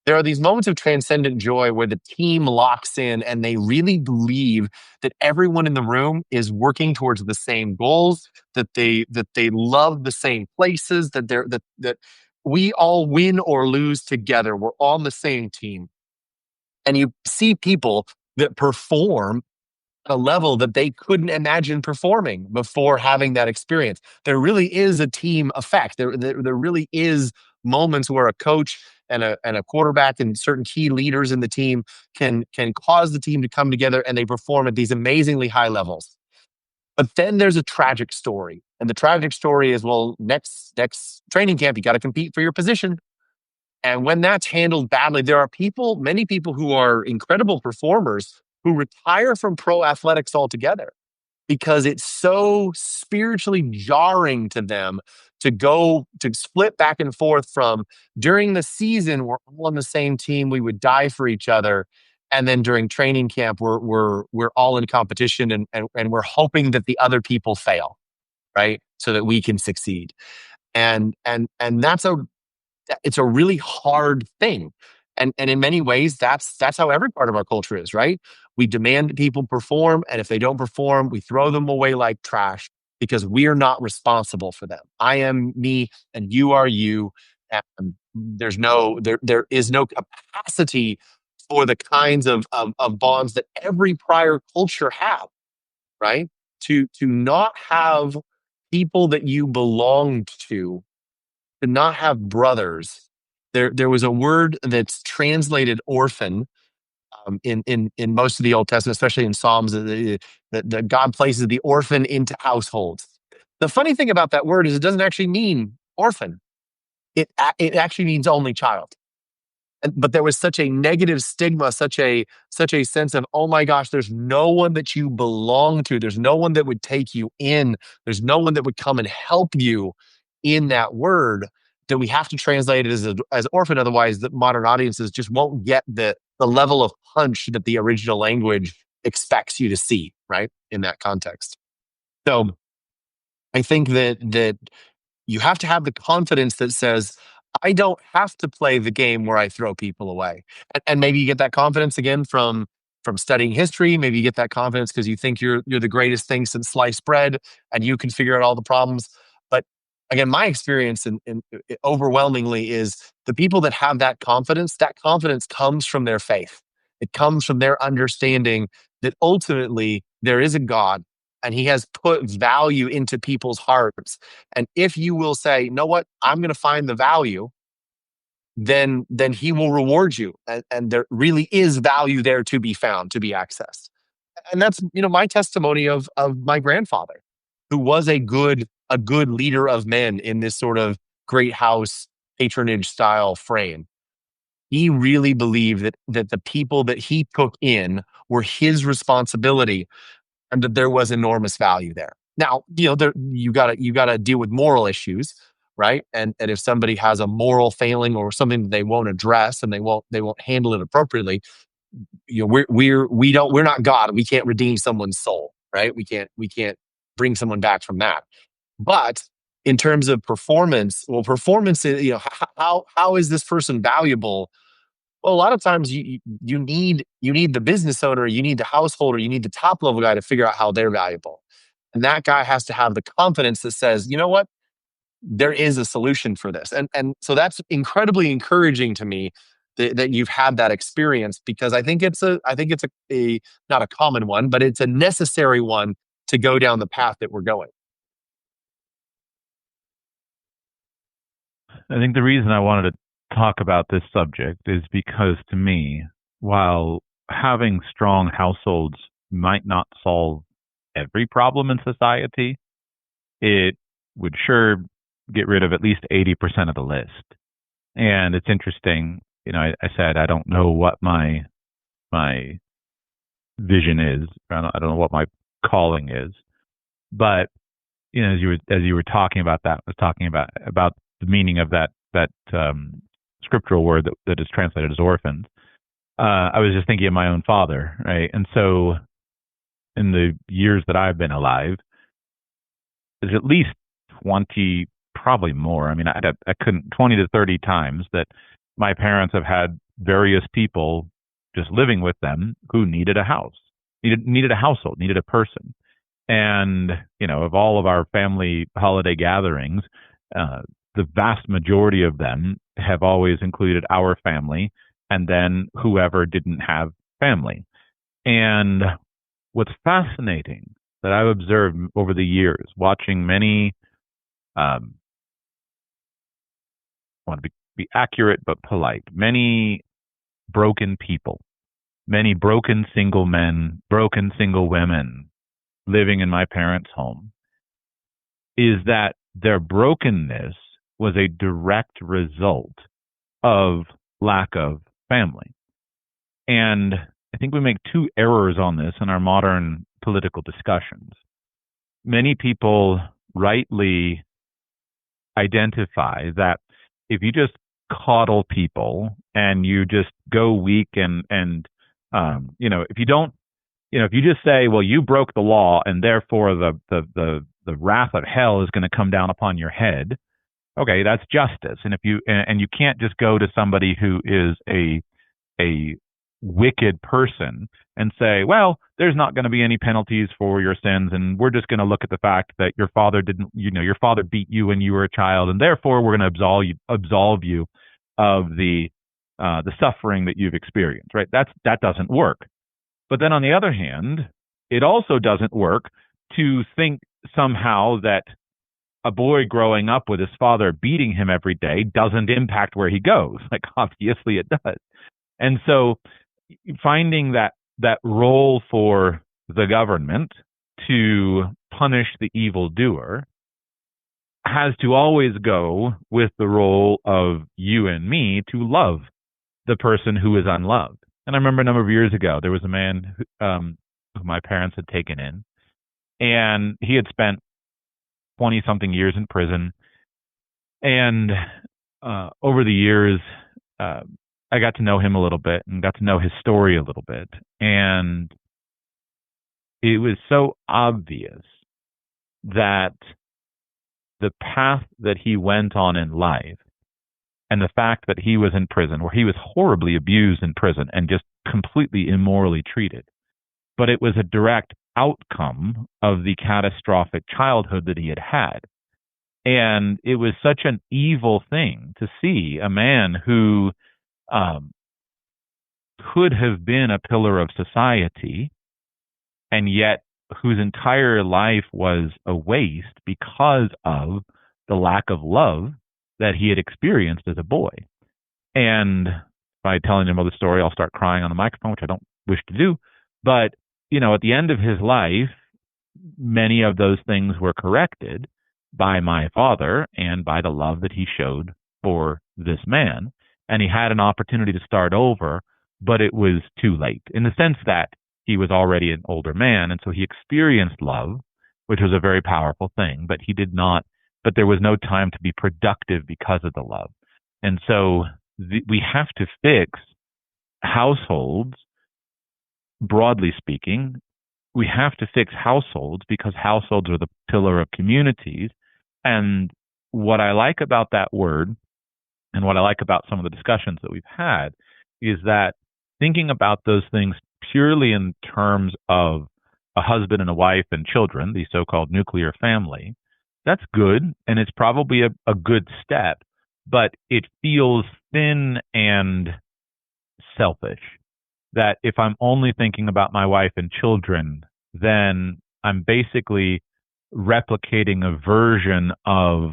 There are these moments of transcendent joy where the team locks in and they really believe that everyone in the room is working towards the same goals, that they love the same places, that we all win or lose together. We're on the same team. And you see people that perform at a level that they couldn't imagine performing before having that experience. There really is a team effect. There really is moments where a coach and a quarterback and certain key leaders in the team can cause the team to come together and they perform at these amazingly high levels. But then there's a tragic story. And the tragic story is, well, next training camp, you got to compete for your position. And when that's handled badly, there are many people who are incredible performers who retire from pro athletics altogether because it's so spiritually jarring to them to go to split back and forth from during the season, we're all on the same team, we would die for each other. And then during training camp, we're all in competition and we're hoping that the other people fail, right? So that we can succeed. And it's a really hard thing. And in many ways, that's how every part of our culture is, right? We demand people perform, and if they don't perform, we throw them away like trash because we are not responsible for them. I am me, and you are you, and there is no capacity for the kinds of bonds that every prior culture have, right? To not have people that you belonged to not have brothers. There was a word that's translated orphan in most of the Old Testament, especially in Psalms, that God places the orphan into households. The funny thing about that word is it doesn't actually mean orphan. It actually means only child. But there was such a negative stigma, such a sense of, oh my gosh, there's no one that you belong to. There's no one that would take you in. There's no one that would come and help you in that word, that we have to translate it as orphan. Otherwise, the modern audiences just won't get the level of punch that the original language expects you to see, right? In that context. So I think that you have to have the confidence that says, I don't have to play the game where I throw people away. And maybe you get that confidence again from studying history. Maybe you get that confidence because you think you're the greatest thing since sliced bread and you can figure out all the problems. But again, my experience and overwhelmingly is the people that have that confidence comes from their faith. It comes from their understanding that ultimately there is a God and he has put value into people's hearts. And if you will say, you know what, I'm going to find the value, then he will reward you. And there really is value there to be found, to be accessed. And that's, my testimony of my grandfather, who was a good leader of men in this sort of great house patronage style frame. He really believed that the people that he took in were his responsibility and that there was enormous value there. Now, you gotta deal with moral issues, right? And if somebody has a moral failing or something that they won't address and they won't handle it appropriately, we're not God. We can't redeem someone's soul, right? We can't bring someone back from that. But in terms of performance, well, performance is, how is this person valuable? Well, a lot of times you need the business owner, you need the householder, you need the top level guy to figure out how they're valuable. And that guy has to have the confidence that says, you know what? There is a solution for this. And so that's incredibly encouraging to me that you've had that experience, because I think it's a not a common one, but it's a necessary one to go down the path that we're going. I think the reason I wanted to talk about this subject is because, to me, while having strong households might not solve every problem in society, it would sure get rid of at least 80% of the list. And it's interesting, I said I don't know what my vision is. I don't know what my calling is. But as you were talking about that, I was talking about the meaning of that scriptural word that is translated as orphans. I was just thinking of my own father, right? And so, in the years that I've been alive, there's at least 20, probably more. I mean, I couldn't 20 to 30 times that my parents have had various people just living with them who needed a house, needed a household, needed a person. And, of all of our family holiday gatherings, the vast majority of them have always included our family and then whoever didn't have family. And what's fascinating that I've observed over the years, watching many, I want to be accurate but polite, many broken people, many broken single men, broken single women living in my parents' home, is that their brokenness was a direct result of lack of family. And I think we make two errors on this in our modern political discussions. Many people rightly identify that if you just coddle people and you just go weak if you don't, if you just say, well, you broke the law and therefore the wrath of hell is going to come down upon your head. Okay, that's justice. And if you and you can't just go to somebody who is a wicked person and say, well, there's not going to be any penalties for your sins, and we're just going to look at the fact that your father didn't, your father beat you when you were a child, and therefore we're going to absolve you of the suffering that you've experienced. Right? That doesn't work. But then on the other hand, it also doesn't work to think somehow that a boy growing up with his father beating him every day doesn't impact where he goes. Like, obviously it does. And so finding that role for the government to punish the evildoer has to always go with the role of you and me to love the person who is unloved. And I remember a number of years ago, there was a man who my parents had taken in, and he had spent 20-something years in prison. And over the years, I got to know him a little bit and got to know his story a little bit. And it was so obvious that the path that he went on in life and the fact that he was in prison, where he was horribly abused in prison and just completely immorally treated, but it was a direct outcome of the catastrophic childhood that he had had. And it was such an evil thing to see a man who could have been a pillar of society and yet whose entire life was a waste because of the lack of love that he had experienced as a boy. And by telling him the story, I'll start crying on the microphone, which I don't wish to do. But, at the end of his life, many of those things were corrected by my father and by the love that he showed for this man. And he had an opportunity to start over, but it was too late in the sense that he was already an older man. And so he experienced love, which was a very powerful thing, but there was no time to be productive because of the love. And so we have to fix households, broadly speaking. We have to fix households because households are the pillar of communities. And what I like about that word and what I like about some of the discussions that we've had is that thinking about those things purely in terms of a husband and a wife and children, the so-called nuclear family, that's good. And it's probably a good step, but it feels thin and selfish. That if I'm only thinking about my wife and children, then I'm basically replicating a version of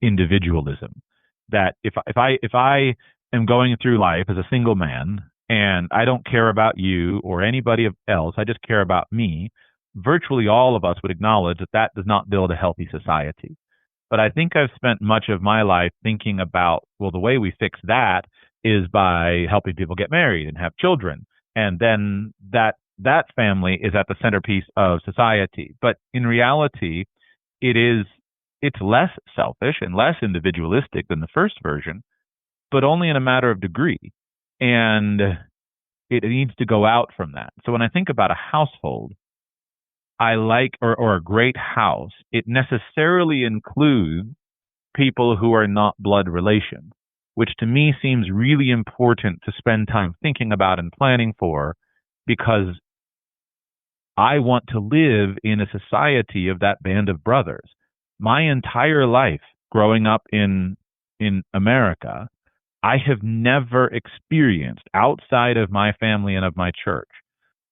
individualism. That if I am going through life as a single man and I don't care about you or anybody else, I just care about me, virtually all of us would acknowledge that does not build a healthy society. But I think I've spent much of my life thinking about, well, the way we fix that is by helping people get married and have children. And then that family is at the centerpiece of society. But in reality, it's less selfish and less individualistic than the first version, but only in a matter of degree. And it needs to go out from that. So when I think about a household, I like, or a great house, it necessarily includes people who are not blood relations. which to me seems really important to spend time thinking about and planning for, because I want to live in a society of that band of brothers. My entire life growing up in America, I have never experienced, outside of my family and of my church,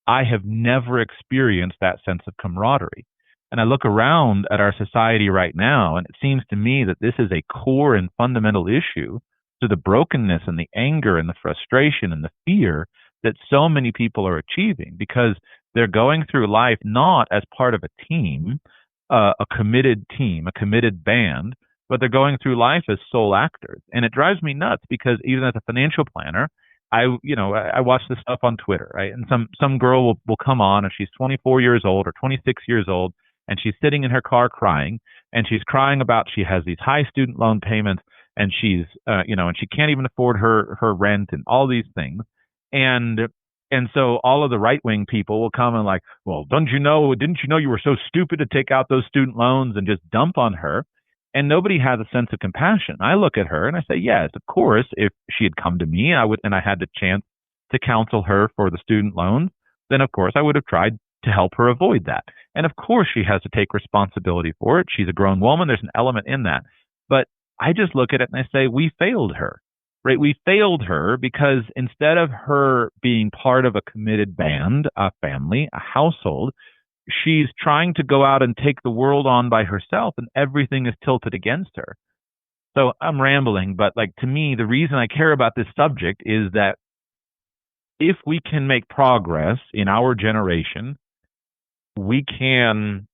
I have never experienced that sense of camaraderie. And I look around at our society right now, and it seems to me that this is a core and fundamental issue to the brokenness and the anger and the frustration and the fear that so many people are achieving, because they're going through life not as part of a team, a committed band, but they're going through life as sole actors. And it drives me nuts because even as a financial planner, I watch this stuff on Twitter, right? And some girl will come on and she's 24 years old or 26 years old, and she's sitting in her car crying, and she's crying about she has these high student loan payments, and she's and she can't even afford her rent and all these things. And and so all of the right wing people will come and like, well, didn't you know you were so stupid to take out those student loans, and just dump on her. And nobody has a sense of compassion. I look at her and I say, yes, of course, if she had come to me, and I had the chance to counsel her for the student loans, then of course I would have tried to help her avoid that. And of course she has to take responsibility for it. She's a grown woman. There's an element in that. But I just look at it and I say, we failed her, right? We failed her because instead of her being part of a committed band, a family, a household, she's trying to go out and take the world on by herself, and everything is tilted against her. So I'm rambling, but like, to me, the reason I care about this subject is that if we can make progress in our generation, we can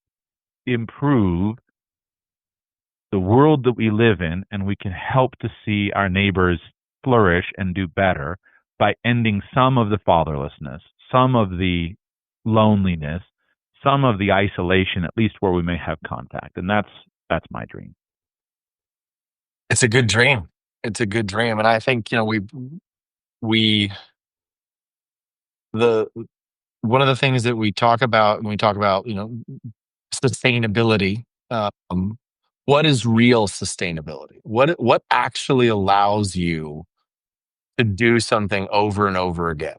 improve the world that we live in, and we can help to see our neighbors flourish and do better by ending some of the fatherlessness, some of the loneliness, some of the isolation, at least where we may have contact. And that's my dream. It's a good dream. It's a good dream. And I think, we, the, one of the things that we talk about when we talk about, sustainability, what is real sustainability? What actually allows you to do something over and over again?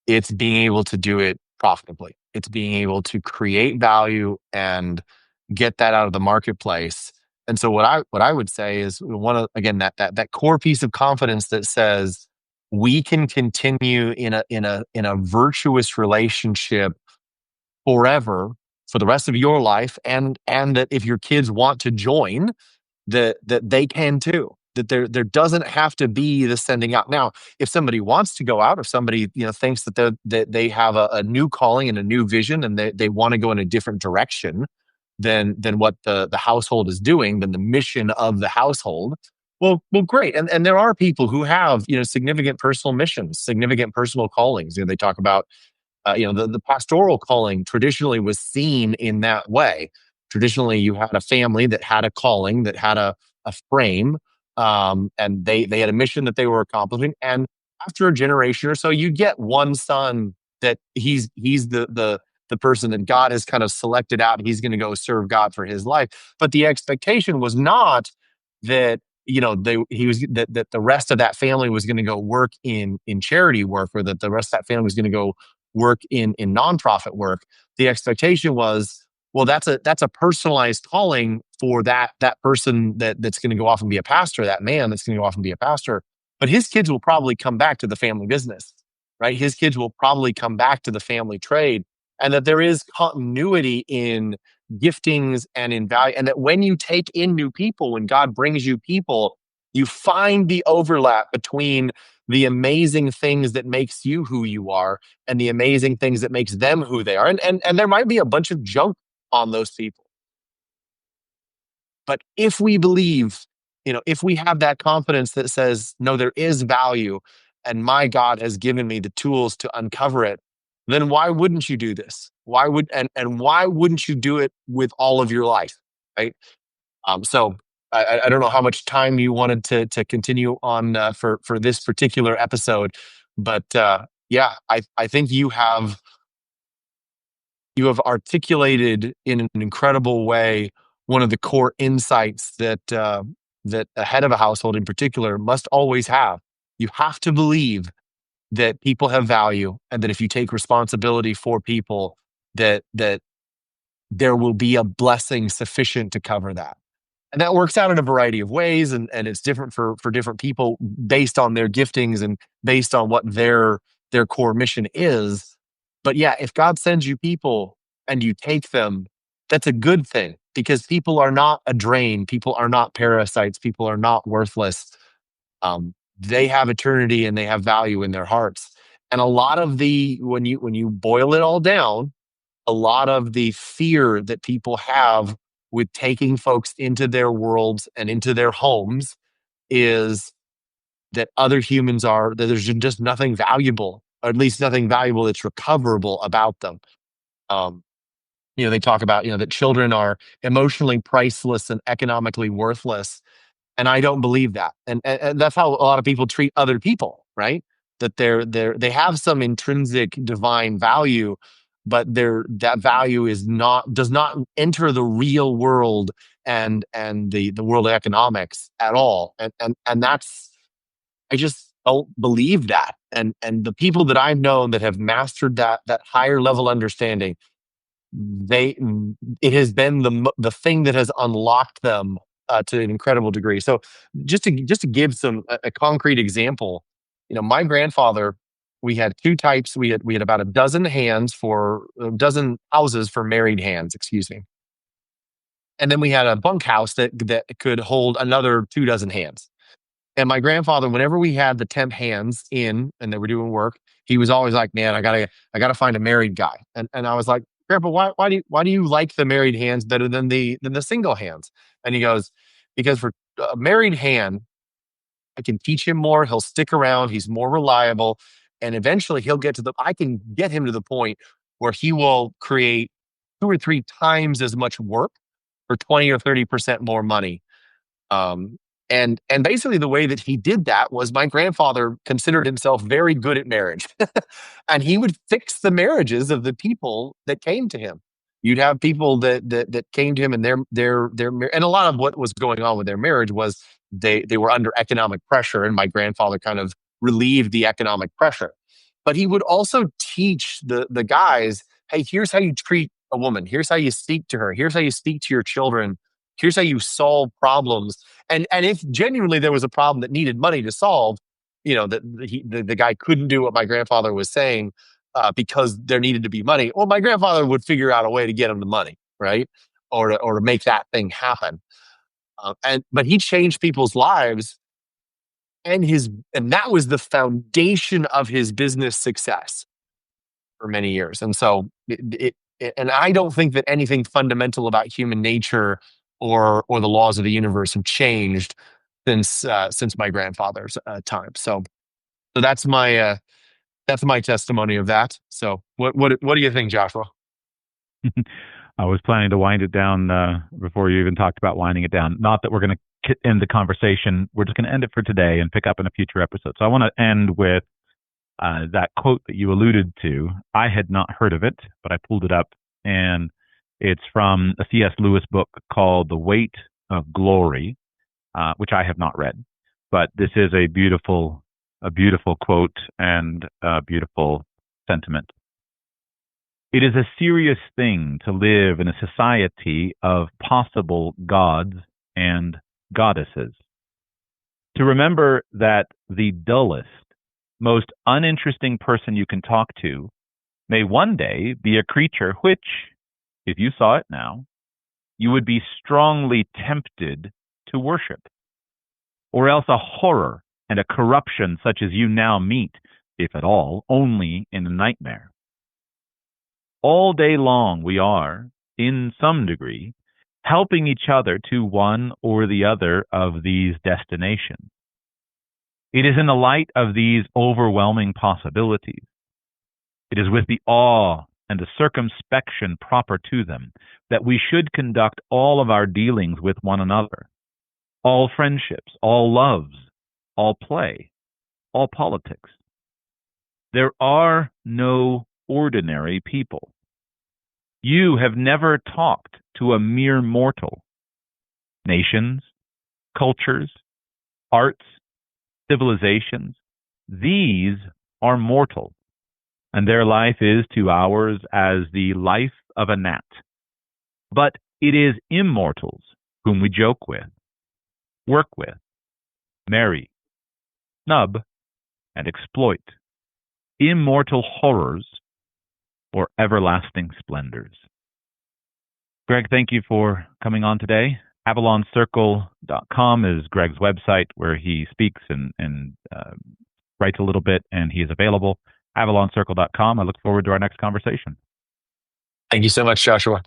It's being able to do it profitably. It's being able to create value and get that out of the marketplace. And so what I would say is, one of, again, that core piece of confidence that says we can continue in a virtuous relationship forever, for the rest of your life, and that if your kids want to join, that they can too. That there doesn't have to be the sending out. Now, if somebody wants to go out, if somebody thinks that they have a new calling and a new vision, and they want to go in a different direction than what the household is doing, than the mission of the household. Well, great. And there are people who have significant personal missions, significant personal callings. They talk about the pastoral calling traditionally was seen in that way. Traditionally, you had a family that had a calling, that had a frame, and they had a mission that they were accomplishing. And after a generation or so, you get one son that he's the person that God has kind of selected out. He's going to go serve God for his life. But the expectation was not that that the rest of that family was going to go work in charity work, or that the rest of that family was going to go work in nonprofit work. The expectation was, well, that's a personalized calling for that person that's going to go off and be a pastor, that man that's going to go off and be a pastor. But his kids will probably come back to the family business, right? His kids will probably come back to the family trade, and that there is continuity in giftings and in value, and that when you take in new people, when God brings you people, you find the overlap between the amazing things that makes you who you are and the amazing things that makes them who they are. And there might be a bunch of junk on those people. But if we believe, if we have that confidence that says, no, there is value, and my God has given me the tools to uncover it, then why wouldn't you do this? And why wouldn't you do it with all of your life? Right. So I don't know how much time you wanted to continue on for this particular episode, but yeah, I think you have articulated in an incredible way one of the core insights that that a head of a household in particular must always have. You have to believe that people have value, and that if you take responsibility for people, that there will be a blessing sufficient to cover that. And that works out in a variety of ways, and it's different for different people based on their giftings and based on what their core mission is. But yeah, if God sends you people and you take them, that's a good thing, because people are not a drain, people are not parasites, people are not worthless. They have eternity and they have value in their hearts. And a lot of the when you boil it all down, a lot of the fear that people have with taking folks into their worlds and into their homes is that other humans are, that there's just nothing valuable, or at least nothing valuable that's recoverable about them. Um, they talk about, that children are emotionally priceless and economically worthless. And I don't believe that. And that's how a lot of people treat other people, right? That they have some intrinsic divine value, but that value does not enter the real world and the world of economics at all. And that's, I just don't believe that. And the people that I've known that have mastered that higher level understanding, they it has been the thing that has unlocked them to an incredible degree. So just to give a concrete example, my grandfather, we had two types. We had about a dozen houses for married hands, excuse me, and then we had a bunkhouse that could hold another 2 dozen hands. And my grandfather, whenever we had the temp hands in and they were doing work, he was always like, "Man, I gotta find a married guy." And I was like, "Grandpa, why do you like the married hands better than the single hands?" And he goes, "Because for a married hand, I can teach him more. He'll stick around. He's more reliable, and eventually I can get him to the point where he will create 2 or 3 times as much work for 20 or 30% more money." um, and basically the way that he did that was, my grandfather considered himself very good at marriage. And he would fix the marriages of the people that came to him. You'd have people that came to him, and and a lot of what was going on with their marriage was they were under economic pressure, and my grandfather kind of relieved the economic pressure. But he would also teach the guys, "Hey, here's how you treat a woman. Here's how you speak to her. Here's how you speak to your children. Here's how you solve problems." And if genuinely there was a problem that needed money to solve, that the guy couldn't do what my grandfather was saying, because there needed to be money. Well, my grandfather would figure out a way to get him the money, right? Or to make that thing happen. But he changed people's lives, and that was the foundation of his business success for many years. And so and I don't think that anything fundamental about human nature or the laws of the universe have changed since my grandfather's time. So that's my testimony of that. So what do you think, Joshua? I was planning to wind it down before you even talked about winding it down. Not that we're going to end the conversation. We're just going to end it for today and pick up in a future episode. So I want to end with that quote that you alluded to. I had not heard of it, but I pulled it up, and it's from a C.S. Lewis book called The Weight of Glory, which I have not read. But this is a beautiful quote and a beautiful sentiment. It is a serious thing to live in a society of possible gods and goddesses. To remember that the dullest, most uninteresting person you can talk to may one day be a creature which, if you saw it now, you would be strongly tempted to worship, or else a horror and a corruption such as you now meet, if at all, only in a nightmare. All day long we are, in some degree, helping each other to one or the other of these destinations. It is in the light of these overwhelming possibilities, it is with the awe and the circumspection proper to them, that we should conduct all of our dealings with one another, all friendships, all loves, all play, all politics. There are no ordinary people. You have never talked to a mere mortal. Nations, cultures, arts, civilizations, these are mortal, and their life is to ours as the life of a gnat. But it is immortals whom we joke with, work with, marry, snub, and exploit, immortal horrors or everlasting splendors. Greg, thank you for coming on today. AvalonCircle.com is Greg's website where he speaks and writes a little bit, and he is available. AvalonCircle.com. I look forward to our next conversation. Thank you so much, Joshua.